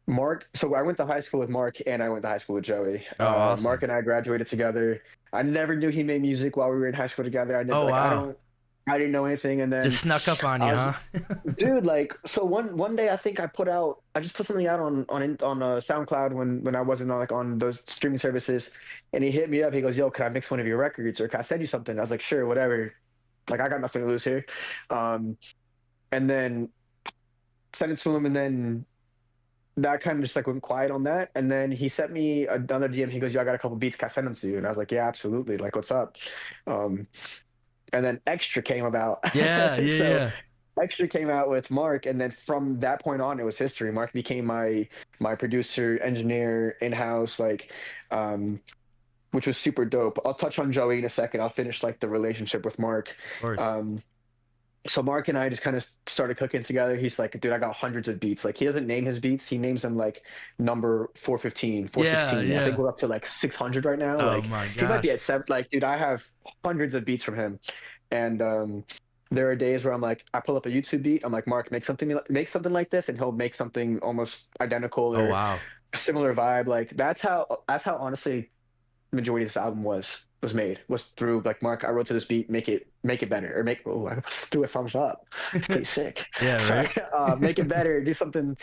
Speaker 1: Mark. So I went to high school with Mark, and I went to high school with Joey.
Speaker 2: Oh,
Speaker 1: Mark
Speaker 2: awesome.
Speaker 1: and I graduated together. I never knew he made music while we were in high school together. I never
Speaker 2: Oh,
Speaker 1: like
Speaker 2: wow.
Speaker 1: I didn't know anything, and then
Speaker 2: Just snuck up on
Speaker 1: I
Speaker 2: you,
Speaker 1: was
Speaker 2: huh?
Speaker 1: dude like so one day I think I just put something out on SoundCloud when I wasn't on like on those streaming services, and he hit me up. He goes, "Yo, can I mix one of your records or can I send you something?" I was like, "Sure, whatever." Like I got nothing to lose here. Um, and then sent it to him, and then that kind of just like went quiet on that. And then he sent me another DM. He goes, "Yo, I got a couple beats. Can I send them to you?" And I was like, "Yeah, absolutely. Like, what's up?" Um, and then Extra came about.
Speaker 2: Yeah, yeah,
Speaker 1: So
Speaker 2: yeah.
Speaker 1: Extra came out with Mark, and then from that point on, it was history. Mark became my producer, engineer, in house, um, which was super dope. I'll touch on Joey in a second. I'll finish like the relationship with Mark.
Speaker 2: Of course.
Speaker 1: Um, so Mark and I just kind of started cooking together. He's like, dude, I got hundreds of beats. Like he doesn't name his beats. He names them like number 415, four
Speaker 2: Yeah,
Speaker 1: sixteen. I think
Speaker 2: yeah.
Speaker 1: we're up to like 600 right now.
Speaker 2: Oh
Speaker 1: Like
Speaker 2: my
Speaker 1: he might be
Speaker 2: gosh.
Speaker 1: at seven. Like, dude, I have hundreds of beats from him. And there are days where I'm like, I pull up a YouTube beat. I'm like, Mark, make something like this. And he'll make something almost identical
Speaker 2: Oh
Speaker 1: or
Speaker 2: wow.
Speaker 1: a similar vibe. Like that's how honestly the majority of this album was made was through like Mark. I wrote to this beat, make it better, or make oh I do a thumbs up. It's pretty sick.
Speaker 2: Yeah,
Speaker 1: Sorry,
Speaker 2: right?
Speaker 1: make it better. Do something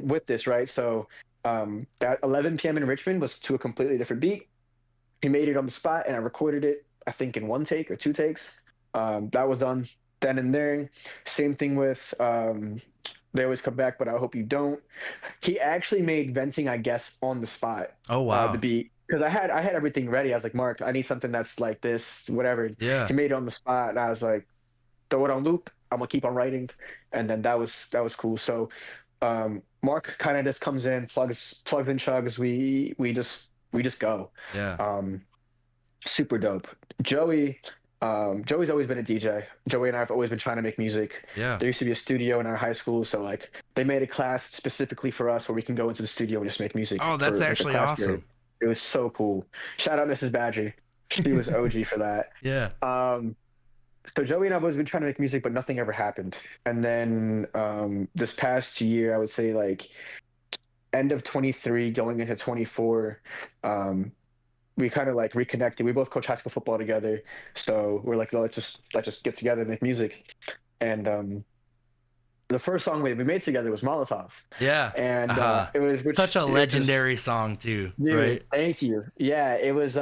Speaker 1: with this, right? So that 11 p.m. in Richmond was to a completely different beat. He made it on the spot, and I recorded it. I think in one take or two takes. That was done then and there. Same thing with they always come back, but I hope you don't. He actually made venting, I guess, on the spot.
Speaker 2: Oh
Speaker 1: The
Speaker 2: wow.
Speaker 1: beat because I had everything ready. I was like, Mark, I need something that's like this, whatever.
Speaker 2: Yeah.
Speaker 1: He made it on the spot, and I was like, throw it on loop. I'm gonna keep on writing, and then that was cool. So Mark kind of just comes in, plugs and chugs. We just go.
Speaker 2: Yeah.
Speaker 1: Um, super dope. Joey, Joey's always been a DJ. Joey and I have always been trying to make music.
Speaker 2: Yeah.
Speaker 1: There used to be a studio in our high school, so like they made a class specifically for us where we can go into the studio and just make music
Speaker 2: Oh, that's
Speaker 1: for like a
Speaker 2: actually
Speaker 1: class period.
Speaker 2: awesome.
Speaker 1: It was so cool. Shout out Mrs. Badger. She was OG for that.
Speaker 2: Yeah.
Speaker 1: Um, so Joey and I've always been trying to make music, but nothing ever happened. And then this past year, I would say like end of 23 going into 24, um, we kind of like reconnected. We both coach high school football together, so we're like, let's just get together and make music. And the first song we made together was Molotov,
Speaker 2: Yeah.
Speaker 1: and
Speaker 2: Uh-huh.
Speaker 1: it was
Speaker 2: Such a
Speaker 1: it was
Speaker 2: legendary song too,
Speaker 1: dude.
Speaker 2: right?
Speaker 1: Thank you. Yeah, it was.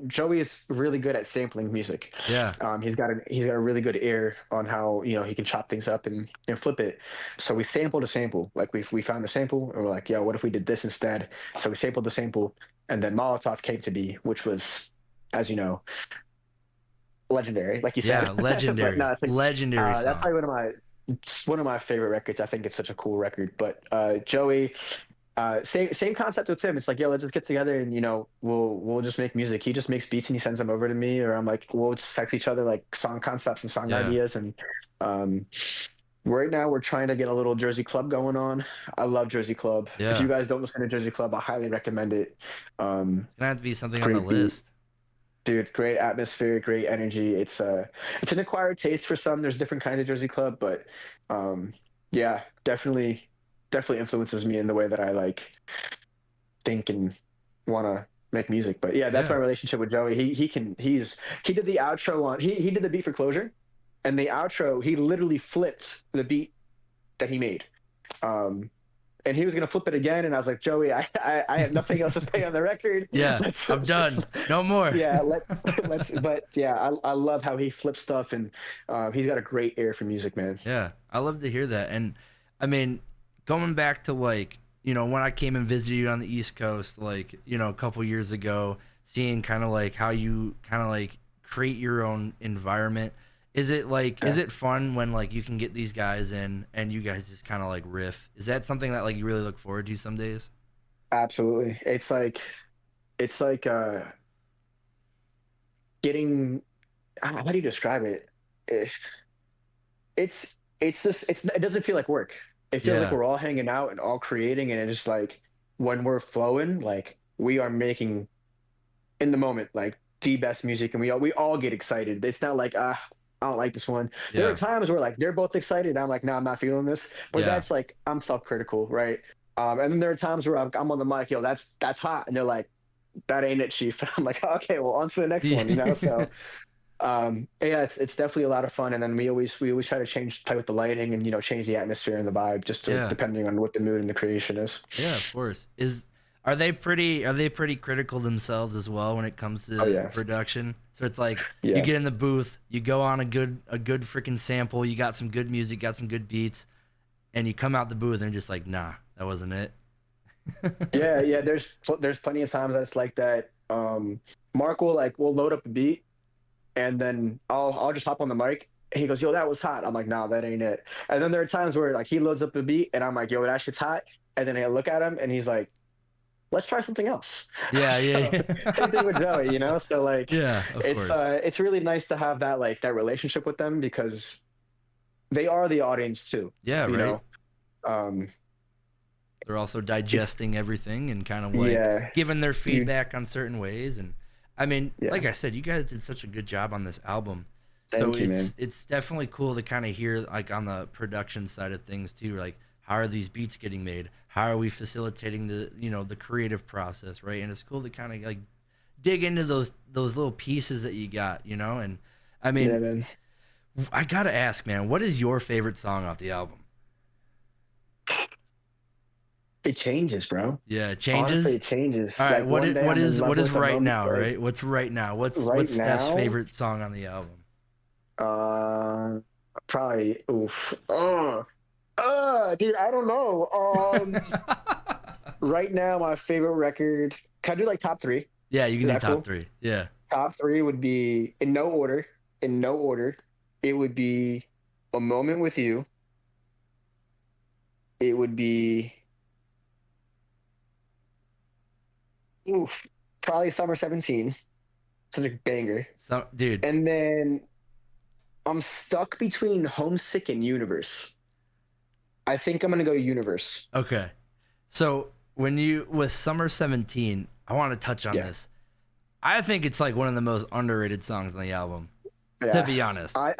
Speaker 1: Joey is really good at sampling music.
Speaker 2: Yeah.
Speaker 1: He's got a really good ear on how he can chop things up and flip it. So we sampled a sample. Like we found a sample and we're like, yo, what if we did this instead? So we sampled the sample, and then Molotov came to be, which was, as you know, legendary, like you said.
Speaker 2: Yeah,
Speaker 1: But no,
Speaker 2: legendary.
Speaker 1: it's like
Speaker 2: Legendary
Speaker 1: that's
Speaker 2: song.
Speaker 1: like one of my favorite records. I think it's such a cool record. But Joey, same concept with him. It's like, yo, let's just get together and we'll just make music. He just makes beats and he sends them over to me, or I'm like, we'll just text each other like song concepts and song
Speaker 2: Yeah.
Speaker 1: ideas. And um, right now we're trying to get a little Jersey Club going on. I love Jersey Club. If you
Speaker 2: Yeah.
Speaker 1: guys don't listen to Jersey Club, I highly recommend it. Um,
Speaker 2: It's gonna have to be something on the
Speaker 1: Great beat.
Speaker 2: list.
Speaker 1: Dude, great atmosphere, great energy. It's an acquired taste for some. There's different kinds of Jersey Club, but um yeah, definitely influences me in the way that I like think and want to make music. But yeah, that's
Speaker 2: Yeah.
Speaker 1: my relationship with Joey. He did the outro on he did the beat for Closure, and the outro he literally flipped the beat that he made. Um and he was gonna flip it again, and I was like, Joey, I have nothing else to say on the record.
Speaker 2: Yeah. I'm
Speaker 1: Let's
Speaker 2: done. No more.
Speaker 1: yeah, let's. But yeah, I love how he flips stuff, and he's got a great ear for music, man.
Speaker 2: Yeah, I love to hear that. And I mean, going back to like, when I came and visited you on the East Coast, like, a couple years ago, seeing kind of like how you kind of like create your own environment. Is
Speaker 1: Yeah,
Speaker 2: it fun when like you can get these guys in and you guys just kind of like riff? Is that something that like you really look forward to some days?
Speaker 1: absolutely. It's like getting. How do you describe it? Eh, it's just it doesn't feel like work. It feels like
Speaker 2: Yeah.
Speaker 1: we're all hanging out and all creating, and it's just like when we're flowing, like we are making in the moment like the best music, and we all get excited. It's not like I don't like this one. There are
Speaker 2: Yeah.
Speaker 1: times where like they're both excited and I'm like, no, I'm not feeling this, but
Speaker 2: Yeah.
Speaker 1: that's like I'm self-critical, right? And then there are times where I'm on the mic, yo, that's hot, and they're like, that ain't it, chief. And I'm like, okay, well, on to the next one,
Speaker 2: Yeah.
Speaker 1: so yeah, it's definitely a lot of fun. And then we always try to play with the lighting, and change the atmosphere and the vibe, just to
Speaker 2: Yeah.
Speaker 1: depending on what the mood and the creation is.
Speaker 2: Yeah, of course. Are they pretty critical themselves as well when it comes
Speaker 1: Oh
Speaker 2: to
Speaker 1: yeah,
Speaker 2: production? So it's like you
Speaker 1: yeah.
Speaker 2: get in the booth, you go on a good freaking sample, you got some good music, got some good beats, and you come out the booth and you're just like, nah, that wasn't it.
Speaker 1: Yeah, yeah. There's plenty of times that's like that. Mark will load up a beat, and then I'll just hop on the mic. And he goes, "Yo, that was hot." I'm like, "Nah, that ain't it." And then there are times where like he loads up a beat, and I'm like, "Yo, that shit's hot." And then I look at him, and he's like, "Let's try something else."
Speaker 2: Yeah,
Speaker 1: So
Speaker 2: yeah,
Speaker 1: same thing with
Speaker 2: yeah.
Speaker 1: Joey. So like,
Speaker 2: Yeah, of
Speaker 1: it's
Speaker 2: course.
Speaker 1: uh, it's really nice to have that like that relationship with them, because they are the audience too.
Speaker 2: Yeah,
Speaker 1: You
Speaker 2: right.
Speaker 1: know, um,
Speaker 2: They're also
Speaker 1: it's
Speaker 2: digesting everything and kind of like
Speaker 1: yeah,
Speaker 2: giving their
Speaker 1: you
Speaker 2: feedback on certain ways. And I mean, like
Speaker 1: yeah.
Speaker 2: I said, you guys did such a good job on this album. So
Speaker 1: Thank you, man.
Speaker 2: it's definitely cool to kind of hear like on the production side of things too. Like how are these beats getting made? How are we facilitating the creative process, right? And it's cool to kind of like dig into those little pieces that you got, and I
Speaker 1: Yeah,
Speaker 2: mean,
Speaker 1: man.
Speaker 2: I gotta ask, man, what is your favorite song off the album?
Speaker 1: It changes, bro.
Speaker 2: Yeah, it
Speaker 1: Honestly,
Speaker 2: changes.
Speaker 1: it
Speaker 2: All
Speaker 1: changes.
Speaker 2: right,
Speaker 1: Like one day I'm in
Speaker 2: what
Speaker 1: love
Speaker 2: is
Speaker 1: with a
Speaker 2: right
Speaker 1: moment.
Speaker 2: now,
Speaker 1: Like
Speaker 2: right? What's right now?
Speaker 1: right
Speaker 2: What's Steph's
Speaker 1: now,
Speaker 2: favorite song on the album?
Speaker 1: uh, probably oof. Dude, I don't know. Right now, my favorite record. Can I do like top three?
Speaker 2: Yeah, you can
Speaker 1: Is
Speaker 2: do
Speaker 1: that
Speaker 2: top
Speaker 1: cool?
Speaker 2: three. Yeah.
Speaker 1: Top three would be in no order. In no order, it would be a moment with you. It would be oof, probably summer 17. Such a banger.
Speaker 2: So, dude,
Speaker 1: And then I'm stuck between Homesick and Universe. I think I'm gonna go Universe.
Speaker 2: okay. So when you with Summer 17, I want to touch on
Speaker 1: Yeah,
Speaker 2: this. I think it's like one of the most underrated songs on the album, to
Speaker 1: yeah.
Speaker 2: be honest.
Speaker 1: I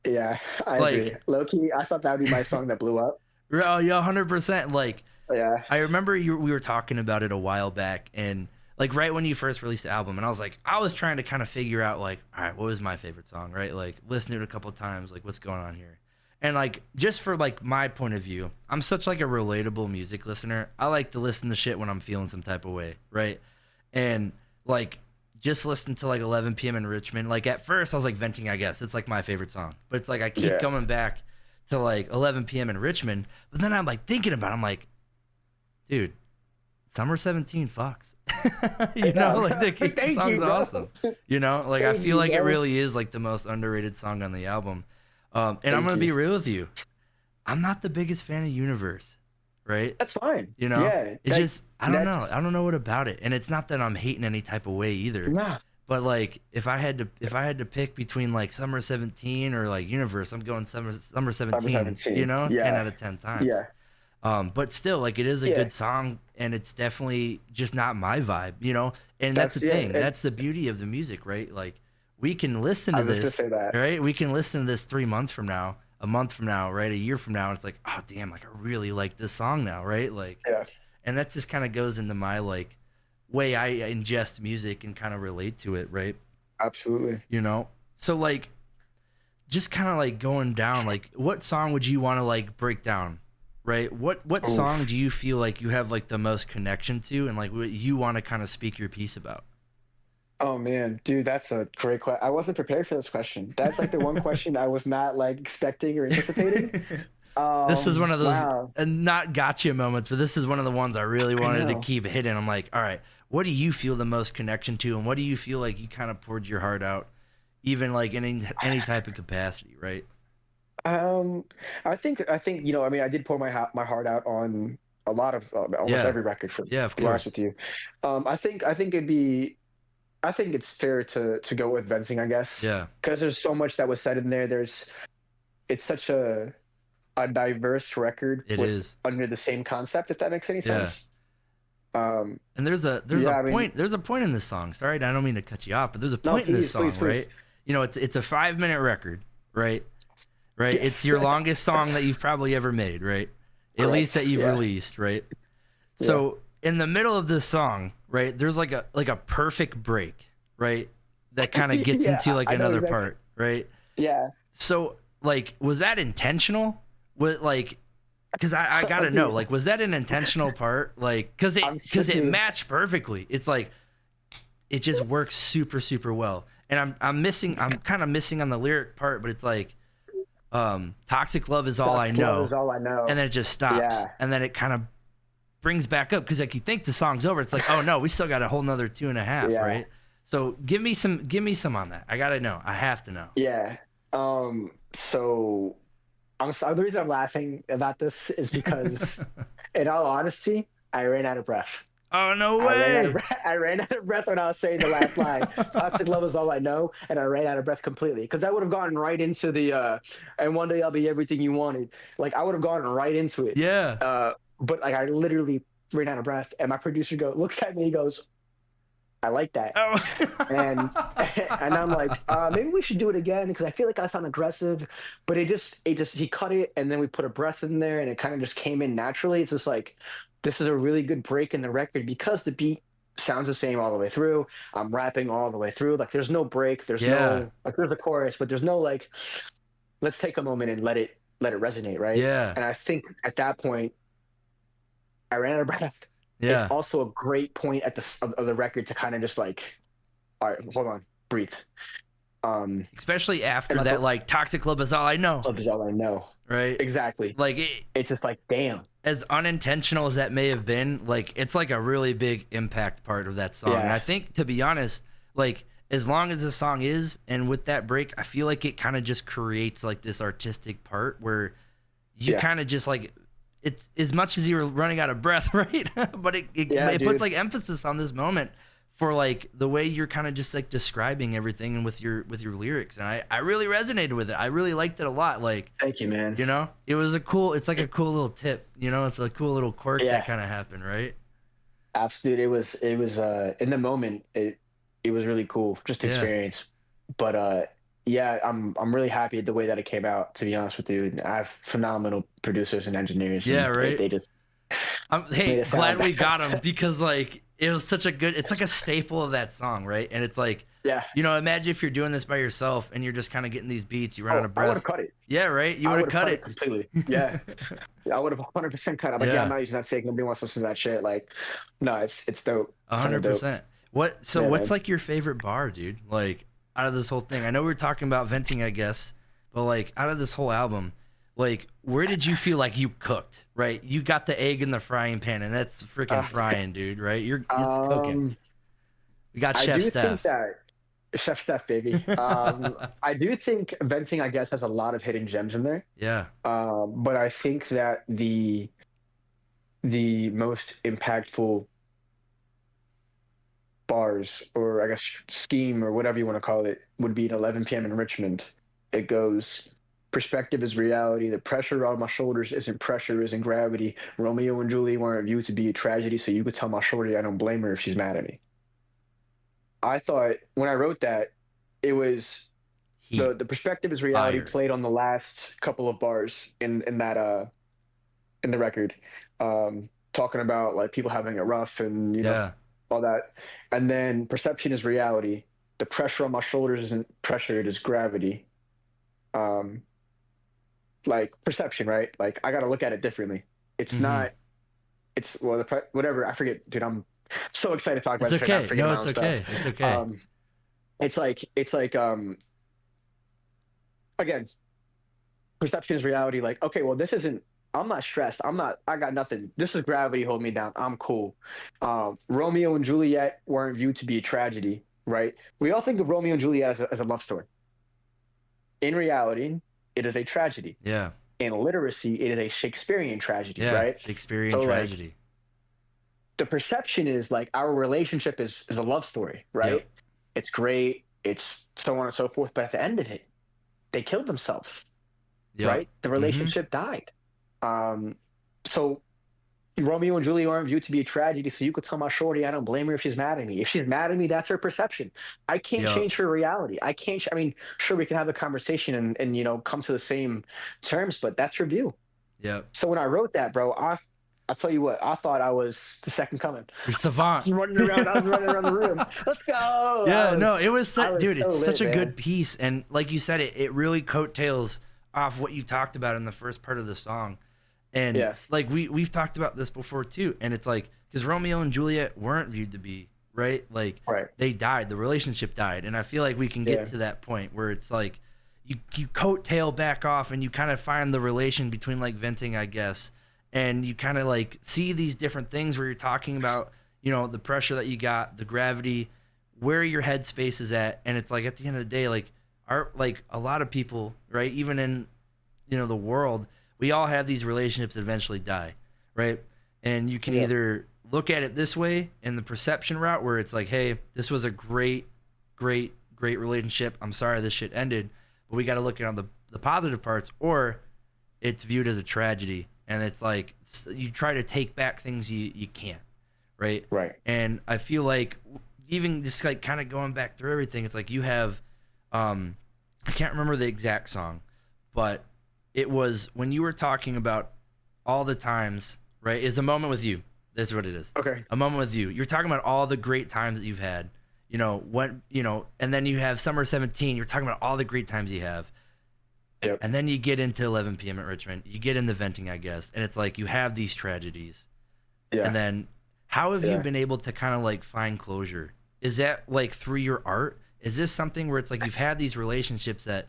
Speaker 1: yeah, I agree.
Speaker 2: Like,
Speaker 1: Low key, I thought that would be my song that blew up.
Speaker 2: oh yeah, 100%. Like,
Speaker 1: Yeah.
Speaker 2: I remember we were talking about it a while back, and like right when you first released the album, and I was trying to kind of figure out like, all right, what was my favorite song, right? Like listen to it a couple of times, like what's going on here, and like just for like my point of view, I'm such like a relatable music listener. I like to listen to shit when I'm feeling some type of way, right? And like just listen to like 11 p.m. in Richmond. Like at first I was like venting, I guess it's like my favorite song, but it's like I keep
Speaker 1: Yeah.
Speaker 2: coming back to like 11 p.m. in Richmond, but then I'm like thinking about it, I'm like, dude, Summer 17 fucks.
Speaker 1: I
Speaker 2: You know,
Speaker 1: know.
Speaker 2: like the
Speaker 1: Thank
Speaker 2: song's
Speaker 1: you, bro.
Speaker 2: awesome. You know, like I
Speaker 1: Thank
Speaker 2: feel
Speaker 1: you,
Speaker 2: like it
Speaker 1: bro.
Speaker 2: really is like the most underrated song on the album. And I'm
Speaker 1: Thank
Speaker 2: gonna
Speaker 1: you.
Speaker 2: be real with you. I'm not the biggest fan of Universe, right?
Speaker 1: That's fine.
Speaker 2: You know,
Speaker 1: Yeah.
Speaker 2: it's just I don't know.
Speaker 1: That's
Speaker 2: I don't know what about it. And it's not that I'm hating any type of way either.
Speaker 1: nah.
Speaker 2: But like if I had to pick between like Summer 17 or like Universe, I'm going Summer
Speaker 1: Summer
Speaker 2: 17, you
Speaker 1: 17.
Speaker 2: know, 10
Speaker 1: Yeah.
Speaker 2: out of 10 times.
Speaker 1: Yeah.
Speaker 2: But still, like it is a
Speaker 1: Yeah.
Speaker 2: good song, and it's definitely just not my vibe, you know. And that's the
Speaker 1: Yeah.
Speaker 2: thing. That's the beauty of the music, right? Like we can listen
Speaker 1: I
Speaker 2: to
Speaker 1: was just gonna
Speaker 2: this,
Speaker 1: say that.
Speaker 2: right? We can listen to this 3 months from now, a month from now, right? A year from now, and it's like, oh damn, like I really like this song now, right? Like,
Speaker 1: Yeah.
Speaker 2: and that just kind of goes into my like way I ingest music and kind of relate to it, right?
Speaker 1: Absolutely.
Speaker 2: You know. So like, just kind of like going down, like what song would you want to like break down, right? What song
Speaker 1: Oof.
Speaker 2: do you feel like you have like the most connection to, and like what you want to kind of speak your piece about?
Speaker 1: Oh man, dude, that's a great question. I wasn't prepared for this question. That's like the one question I was not like expecting or anticipating.
Speaker 2: This is one of those
Speaker 1: Wow.
Speaker 2: not gotcha moments, but this is one of the ones I really
Speaker 1: I
Speaker 2: wanted to
Speaker 1: know.
Speaker 2: keep hitting. I'm like, all right, what do you feel the most connection to, and what do you feel like you kind of poured your heart out, even like in any type of capacity, right?
Speaker 1: Um, I think I mean, I did pour my heart out on a lot of almost
Speaker 2: Yeah,
Speaker 1: every record for
Speaker 2: yeah, of
Speaker 1: to be honest
Speaker 2: course.
Speaker 1: with you. I think it'd be I think it's fair to go with venting, I guess,
Speaker 2: Yeah,
Speaker 1: because there's so much that was said in there. It's such a diverse record
Speaker 2: it
Speaker 1: with
Speaker 2: is.
Speaker 1: under the same concept, if that makes any
Speaker 2: Yeah.
Speaker 1: sense. Um,
Speaker 2: And there's a
Speaker 1: yeah, I mean,
Speaker 2: point in this song. Sorry, I don't mean to cut you off, but there's a
Speaker 1: no,
Speaker 2: point in this
Speaker 1: please, please,
Speaker 2: song, right?
Speaker 1: please.
Speaker 2: You know, it's a 5 minute record, right? Right? It's
Speaker 1: Yes.
Speaker 2: your longest song that you've probably ever made, right? At least that
Speaker 1: Correct.
Speaker 2: you've
Speaker 1: Yeah.
Speaker 2: released, right?
Speaker 1: Yeah.
Speaker 2: So in the middle of this song, right, there's like a perfect break, right? That kind of gets
Speaker 1: Yeah,
Speaker 2: into like
Speaker 1: I know
Speaker 2: another
Speaker 1: exactly.
Speaker 2: part, right?
Speaker 1: Yeah.
Speaker 2: So like was that intentional? Was like because I gotta know,
Speaker 1: Dude,
Speaker 2: like, was that an intentional part? Like,
Speaker 1: I'm so,
Speaker 2: because it
Speaker 1: dude.
Speaker 2: matched perfectly. It's like it just works super super well. And I'm kind of missing on the lyric part, but it's like toxic love is all I
Speaker 1: Tough love
Speaker 2: know,
Speaker 1: is all I
Speaker 2: and
Speaker 1: know.
Speaker 2: then it just stops,
Speaker 1: Yeah.
Speaker 2: and then it kind of brings back up because like you think the song's over. It's like, oh no, we still got a whole nother two and a half,
Speaker 1: Yeah.
Speaker 2: right? So give me some on that. I gotta know. I have to know.
Speaker 1: Yeah. So the reason I'm laughing about this is because, in all honesty, I ran out of breath.
Speaker 2: Oh no
Speaker 1: I ran out of
Speaker 2: way.
Speaker 1: breath. I ran out of breath when I was saying the last line. Toxic love is all I know, and I ran out of breath completely because I would have gone right into the and one day I'll be everything you wanted. Like I would have gone right into it.
Speaker 2: Yeah.
Speaker 1: But like I literally ran out of breath, and my producer looks at me, he goes, "I like that."
Speaker 2: Oh.
Speaker 1: and and I'm like, maybe we should do it again because I feel like I sound aggressive, but it just he cut it and then we put a breath in there and it kind of just came in naturally. It's just like this is a really good break in the record because the beat sounds the same all the way through. I'm rapping all the way through. Like there's no break, there's
Speaker 2: Yeah.
Speaker 1: no like there's a chorus, but there's no like let's take a moment and let it resonate, right?
Speaker 2: Yeah.
Speaker 1: And I think at that point I ran out of breath. It's
Speaker 2: Yeah.
Speaker 1: also a great point at of the record to kind of just like, all right, hold on, breathe.
Speaker 2: Especially
Speaker 1: And
Speaker 2: after
Speaker 1: let
Speaker 2: that,
Speaker 1: the
Speaker 2: like toxic love is all I know,
Speaker 1: love is all I know.
Speaker 2: right?
Speaker 1: Exactly.
Speaker 2: Like
Speaker 1: It's just like, damn.
Speaker 2: as unintentional as that may have been, like it's like a really big impact part of that song. And I
Speaker 1: Yeah.
Speaker 2: think to be honest, like as long as the song is, and with that break, I feel like it kind of just creates like this artistic part where you
Speaker 1: Yeah.
Speaker 2: kind of just like it's as much as you're running out of breath, right? But
Speaker 1: Yeah,
Speaker 2: it puts
Speaker 1: dude.
Speaker 2: like emphasis on this moment for like the way you're kind of just like describing everything and with your lyrics, and I really resonated with it. I really liked it a lot. Like,
Speaker 1: Thank you, man.
Speaker 2: you know, it's like a cool little tip, you know, it's a cool little quirk that
Speaker 1: Yeah,
Speaker 2: kind of happened, right?
Speaker 1: absolutely. It was in the moment it was really cool, just
Speaker 2: Yeah.
Speaker 1: experience. But yeah, I'm really happy the way that it came out, to be honest with you. And I have phenomenal producers and engineers
Speaker 2: Yeah,
Speaker 1: and
Speaker 2: right.
Speaker 1: they just
Speaker 2: Hey,
Speaker 1: made it sound
Speaker 2: glad we
Speaker 1: bad.
Speaker 2: got him because like it was such a good. It's like a staple of that song, right? And it's like,
Speaker 1: Yeah.
Speaker 2: imagine if you're doing this by yourself and you're just kind of getting these beats, you run out
Speaker 1: Oh,
Speaker 2: of
Speaker 1: I would have
Speaker 2: breath.
Speaker 1: cut it.
Speaker 2: Yeah, right. You
Speaker 1: I
Speaker 2: would
Speaker 1: would
Speaker 2: have
Speaker 1: have
Speaker 2: cut
Speaker 1: cut it
Speaker 2: it.
Speaker 1: completely. Yeah. I would have 100% cut. I'm like, yeah, I'm
Speaker 2: Yeah,
Speaker 1: not using that sake. Nobody wants to listen to that shit. Like, no, it's dope.
Speaker 2: a
Speaker 1: It's kind of
Speaker 2: hundred
Speaker 1: dope.
Speaker 2: percent. What? So
Speaker 1: Yeah,
Speaker 2: what's
Speaker 1: man.
Speaker 2: like your favorite bar, dude? Like out of this whole thing, I know we were talking about venting, I guess, but like out of this whole album, like where did you feel like you cooked? Right, you got the egg in the frying pan, and that's freaking
Speaker 1: Uh,
Speaker 2: frying, dude. Right, it's cooking.
Speaker 1: um,
Speaker 2: We got
Speaker 1: I
Speaker 2: Chef
Speaker 1: do think
Speaker 2: Steph.
Speaker 1: that Chef Steph, baby. I do think venting, I guess, has a lot of hidden gems in there.
Speaker 2: Yeah.
Speaker 1: But I think that the most impactful bars, or I guess scheme, or whatever you want to call it, would be at 11 p.m. in Richmond. It goes, perspective is reality. The pressure on my shoulders isn't pressure, isn't gravity. Romeo and Juliet weren't viewed to be a tragedy, so you could tell my shorty I don't blame her if she's mad at me. I thought when I wrote that, it was
Speaker 2: Heat.
Speaker 1: the perspective is reality
Speaker 2: Fire.
Speaker 1: played on the last couple of bars in that in the record, talking about like people having it rough and
Speaker 2: Yeah.
Speaker 1: all that, and then perception is reality. The pressure on my shoulders isn't pressure; it is gravity. Um, like perception, right? Like I got to look at it differently. It's
Speaker 2: Hmm.
Speaker 1: not. It's well, whatever. I forget, dude. I'm so excited to talk about
Speaker 2: It's
Speaker 1: this right now. I'm
Speaker 2: okay.
Speaker 1: forgetting
Speaker 2: No,
Speaker 1: my
Speaker 2: it's
Speaker 1: own stuff.
Speaker 2: okay. It's okay.
Speaker 1: Um, it's like again, perception is reality. Like, okay, well, this isn't. I'm not stressed. I'm not. I got nothing. This is gravity holding me down. I'm cool. Romeo and Juliet weren't viewed to be a tragedy, right? We all think of Romeo and Juliet as a love story. In reality, it is a tragedy.
Speaker 2: Yeah.
Speaker 1: In literacy, it is a Shakespearean tragedy,
Speaker 2: Yeah.
Speaker 1: right?
Speaker 2: Shakespearean
Speaker 1: So like
Speaker 2: tragedy.
Speaker 1: the perception is like our relationship is a love story,
Speaker 2: Yep.
Speaker 1: right? It's great. It's so on and so forth. But at the end of it, they killed themselves,
Speaker 2: Yep.
Speaker 1: right? The
Speaker 2: Hmm.
Speaker 1: relationship died. Um, so Romeo and Juliet aren't viewed to be a tragedy. So you could tell my shorty, I don't blame her if she's mad at me. If she's mad at me, that's her perception. I can't
Speaker 2: Yep.
Speaker 1: change her reality. I can't. I mean, sure, we can have a conversation and come to the same terms, but that's her view.
Speaker 2: Yep.
Speaker 1: So when I wrote that, bro, I'll tell you what, I thought I was the second coming.
Speaker 2: You're savant.
Speaker 1: I was running around the room. Let's go.
Speaker 2: Yeah. No, it was
Speaker 1: I was
Speaker 2: dude.
Speaker 1: so
Speaker 2: It's such
Speaker 1: lit,
Speaker 2: a
Speaker 1: man.
Speaker 2: good piece, and like you said, it really coattails off what you talked about in the first part of the song. And
Speaker 1: Yeah,
Speaker 2: like we've talked about this before too, and it's like because Romeo and Juliet weren't viewed to be right, like
Speaker 1: right.
Speaker 2: they died, the relationship died, and I feel like we can get
Speaker 1: Yeah,
Speaker 2: to that point where it's like you coattail back off and you kind of find the relation between like venting, I guess, and you kind of like see these different things where you're talking about the pressure that you got, the gravity, where your headspace is at, and it's like at the end of the day, like like a lot of people, right, even in the world, we all have these relationships that eventually die, right? And you can
Speaker 1: yeah,
Speaker 2: either look at it this way in the perception route where it's like, hey, this was a great, great, great relationship. I'm sorry this shit ended, but we got to look at on the positive parts, or it's viewed as a tragedy. And it's like you try to take back things you can't, right?
Speaker 1: right.
Speaker 2: And I feel like even just like kind of going back through everything, it's like you have, I can't remember the exact song, but it was when you were talking about all the times, right? Is a moment with you. That's what it is.
Speaker 1: Okay.
Speaker 2: A moment with you. You're talking about all the great times that you've had. And then you have Summer 17. You're talking about all the great times you have.
Speaker 1: Yep.
Speaker 2: And then you get into 11 p.m. at Richmond. You get into venting, I guess. And it's like you have these tragedies.
Speaker 1: Yeah.
Speaker 2: And then how have you
Speaker 1: Yeah.
Speaker 2: been able to kind of like find closure? Is that like through your art? Is this something where it's like you've had these relationships that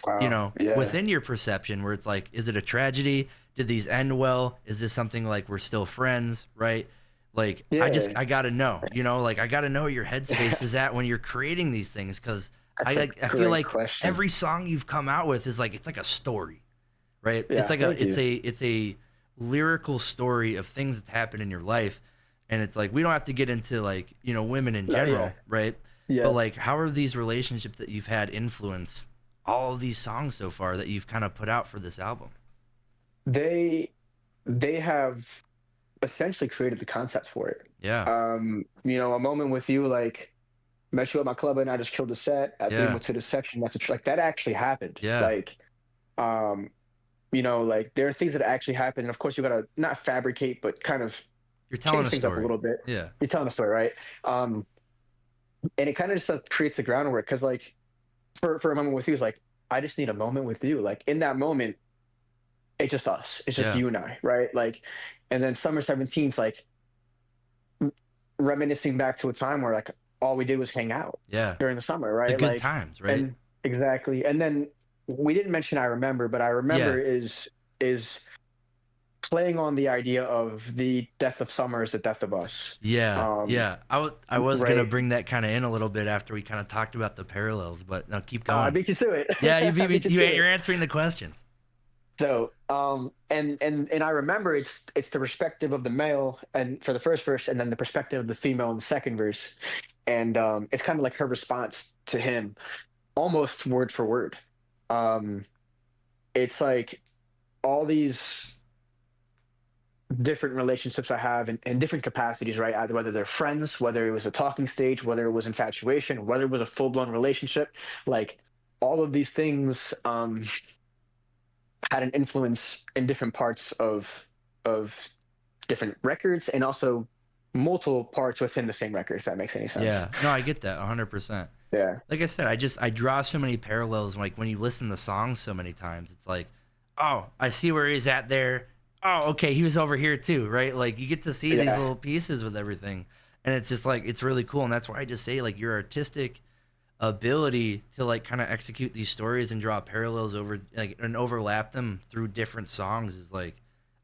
Speaker 1: Wow. Yeah.
Speaker 2: within your perception where it's like, is it a tragedy? Did these end well? Is this something like we're still friends, right? Like,
Speaker 1: Yeah.
Speaker 2: I gotta know, like I gotta know where your headspace is at when you're creating these things, because
Speaker 1: That's a
Speaker 2: I feel
Speaker 1: great
Speaker 2: like
Speaker 1: question.
Speaker 2: every song you've come out with is like it's like a story, right? It's
Speaker 1: Yeah.
Speaker 2: like
Speaker 1: Thank you.
Speaker 2: it's a lyrical story of things that's happened in your life, and it's like we don't have to get into like women in
Speaker 1: No, yeah.
Speaker 2: general, right? But
Speaker 1: Yeah.
Speaker 2: like, how are these relationships that you've had influence all of these songs so far that you've kind of put out for this album?
Speaker 1: They they have essentially created the concepts for it.
Speaker 2: Yeah,
Speaker 1: A moment with you, like met you at my club and I just killed the set. I then
Speaker 2: yeah,
Speaker 1: went to the section. Like that actually happened.
Speaker 2: yeah,
Speaker 1: Like, um, like there are things that actually happen. And of course, you gotta not fabricate, but kind of
Speaker 2: You're telling
Speaker 1: change
Speaker 2: a
Speaker 1: things up a
Speaker 2: story.
Speaker 1: little bit.
Speaker 2: Yeah.
Speaker 1: You're telling a story, right? Um, and it kind of just creates the groundwork because, like, for a moment with you, is like I just need a moment with you. Like in that moment, it's just us. It's just
Speaker 2: Yeah.
Speaker 1: you and I, right? Like, and then Summer 17's like reminiscing back to a time where like all we did was hang out
Speaker 2: Yeah.
Speaker 1: during the summer,
Speaker 2: The
Speaker 1: right?
Speaker 2: good
Speaker 1: Like,
Speaker 2: times, right?
Speaker 1: and exactly. And then we didn't mention I remember, but I remember
Speaker 2: Yeah.
Speaker 1: is playing on the idea of the death of summer is the death of us.
Speaker 2: Yeah,
Speaker 1: Um,
Speaker 2: yeah. I was gonna
Speaker 1: right.
Speaker 2: bring that kind of in a little bit after we kind of talked about the parallels, but no, keep
Speaker 1: I
Speaker 2: going.
Speaker 1: beat you to it.
Speaker 2: Yeah, you
Speaker 1: I
Speaker 2: beat me.
Speaker 1: beat you to
Speaker 2: You're
Speaker 1: it.
Speaker 2: answering the questions.
Speaker 1: So, and I remember it's the perspective of the male, and for the first verse, and then the perspective of the female in the second verse, and it's kind of like her response to him, almost word for word. Um, it's like all these different relationships I have in different capacities, right? Either whether they're friends, whether it was a talking stage, whether it was infatuation, whether it was a full blown relationship, like all of these things had an influence in different parts of different records and also multiple parts within the same record, if that makes any sense.
Speaker 2: Yeah, no, I get that 100%.
Speaker 1: Yeah.
Speaker 2: Like I said, I draw so many parallels. Like when you listen to songs so many times, it's like, oh, I see where he's at there. Oh, okay, he was over here too, right? Like you get to see these
Speaker 1: Yeah.
Speaker 2: little pieces with everything, and it's just like it's really cool. And that's why I just say like your artistic ability to like kind of execute these stories and draw parallels over like and overlap them through different songs is like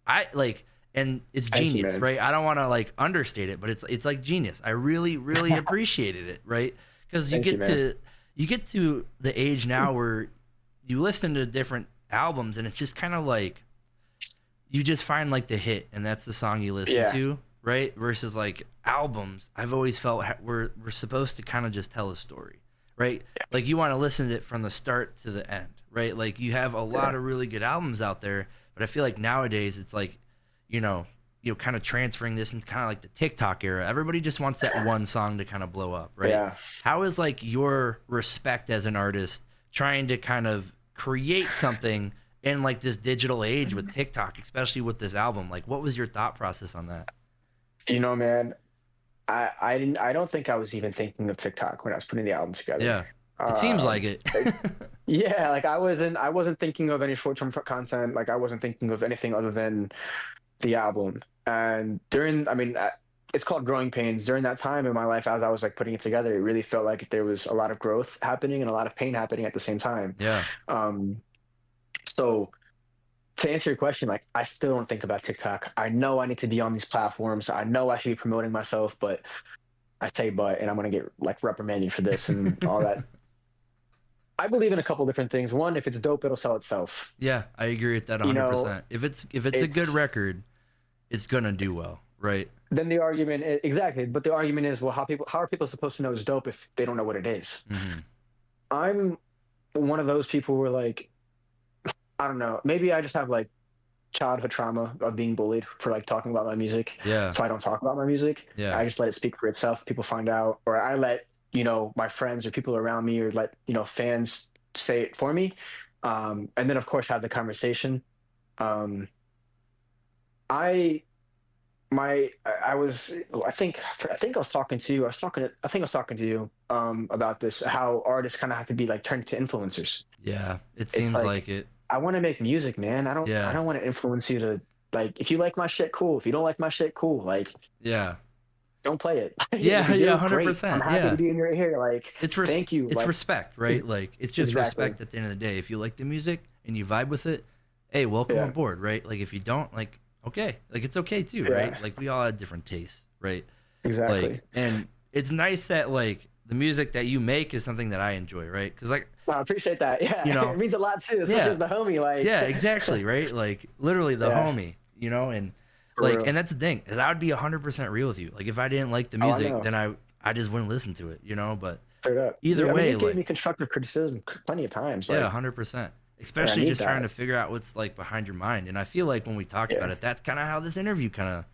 Speaker 2: I like and it's
Speaker 1: Thank you,
Speaker 2: genius,
Speaker 1: man.
Speaker 2: right? I don't want to like understate it, but it's like genius. I really appreciated it, right? Because
Speaker 1: Thank you, man.
Speaker 2: you get to the age now where you listen to different albums and it's just kind of like you just find like the hit and that's the song you listen
Speaker 1: Yeah.
Speaker 2: to, right? Versus like albums, I've always felt we're supposed to kind of just tell a story, right? Like you want to listen to it from the start to the end, right? Like you have a lot
Speaker 1: Yeah.
Speaker 2: of really good albums out there, but I feel like nowadays it's like, you know, kind of transferring this into kind of like the TikTok era. Everybody just wants that one song to kind of blow up, right?
Speaker 1: Yeah.
Speaker 2: How is like your respect as an artist trying to kind of create something in like this digital age with TikTok, especially with this album? Like, what was your thought process on that?
Speaker 1: Man, I don't think I was even thinking of TikTok when I was putting the album together.
Speaker 2: Yeah, it seems like
Speaker 1: Um,
Speaker 2: it.
Speaker 1: yeah, like I wasn't thinking of any short-term content. Like I wasn't thinking of anything other than the album. And during, I mean, it's called Growing Pains. During that time in my life, as I was like putting it together, it really felt like there was a lot of growth happening and a lot of pain happening at the same time.
Speaker 2: Yeah,
Speaker 1: Um, so to answer your question, like I still don't think about TikTok. I know I need to be on these platforms. I know I should be promoting myself, but I say but, and I'm gonna get like reprimanded for this and all that. I believe in a couple different things. One, if it's dope, it'll sell itself.
Speaker 2: yeah, I agree with that
Speaker 1: You know,
Speaker 2: 100%. If it's a good
Speaker 1: it's
Speaker 2: record, it's gonna do well, right?
Speaker 1: then the argument exactly, but the argument is, well, how are people supposed to know it's dope if they don't know what it is?
Speaker 2: Hmm.
Speaker 1: I'm one of those people where like I don't know, maybe I just have like childhood trauma of being bullied for like talking about my music.
Speaker 2: Yeah,
Speaker 1: So I don't talk about my music.
Speaker 2: yeah,
Speaker 1: I just let it speak for itself. People find out, or I let, my friends or people around me or let, fans say it for me. And then of course have the conversation. Um, I, I was, I think I was talking to you. I think I was talking to you, about this, how artists kind of have to be like turned to influencers.
Speaker 2: yeah. It
Speaker 1: It's
Speaker 2: seems
Speaker 1: like,
Speaker 2: like it.
Speaker 1: I want to make music, man. I
Speaker 2: Yeah,
Speaker 1: don't want to influence you to like if you like my shit, cool. If you don't like my shit, cool. Like
Speaker 2: yeah,
Speaker 1: don't play it. If
Speaker 2: yeah,
Speaker 1: you
Speaker 2: yeah.
Speaker 1: do,
Speaker 2: hundred
Speaker 1: great. I'm
Speaker 2: percent.
Speaker 1: happy to
Speaker 2: Yeah.
Speaker 1: be in your ear. Like, thank you.
Speaker 2: It's
Speaker 1: Like,
Speaker 2: respect, right?
Speaker 1: ex-
Speaker 2: Like it's just
Speaker 1: exactly.
Speaker 2: respect at the end of the day. If you like the music and you vibe with it, hey, welcome
Speaker 1: Yeah.
Speaker 2: aboard, right? Like if you don't, like okay, like it's okay too, right?
Speaker 1: Yeah.
Speaker 2: Like we all have different tastes, right?
Speaker 1: Exactly.
Speaker 2: Like and it's nice that like the music that you make is something that I enjoy, right? Because like
Speaker 1: Well, I appreciate that.
Speaker 2: you
Speaker 1: Yeah. It
Speaker 2: know,
Speaker 1: means a lot too, especially
Speaker 2: yeah,
Speaker 1: as the homie. Like,
Speaker 2: yeah, exactly, right? Like literally the
Speaker 1: yeah,
Speaker 2: homie, and
Speaker 1: for
Speaker 2: like
Speaker 1: real.
Speaker 2: and that's the thing is I would be 100% real with you. Like if I didn't like the
Speaker 1: Oh, I
Speaker 2: music,
Speaker 1: know.
Speaker 2: then I just wouldn't listen to it, But
Speaker 1: Straight up.
Speaker 2: either
Speaker 1: I mean,
Speaker 2: way,
Speaker 1: you gave
Speaker 2: like
Speaker 1: me constructive criticism plenty of times.
Speaker 2: yeah,
Speaker 1: Like,
Speaker 2: 100%.
Speaker 1: and I
Speaker 2: Especially
Speaker 1: need
Speaker 2: just trying
Speaker 1: that.
Speaker 2: to figure out what's like behind your mind. And I feel like when we talked about
Speaker 1: Yeah.
Speaker 2: it, that's kind of how this interview kind of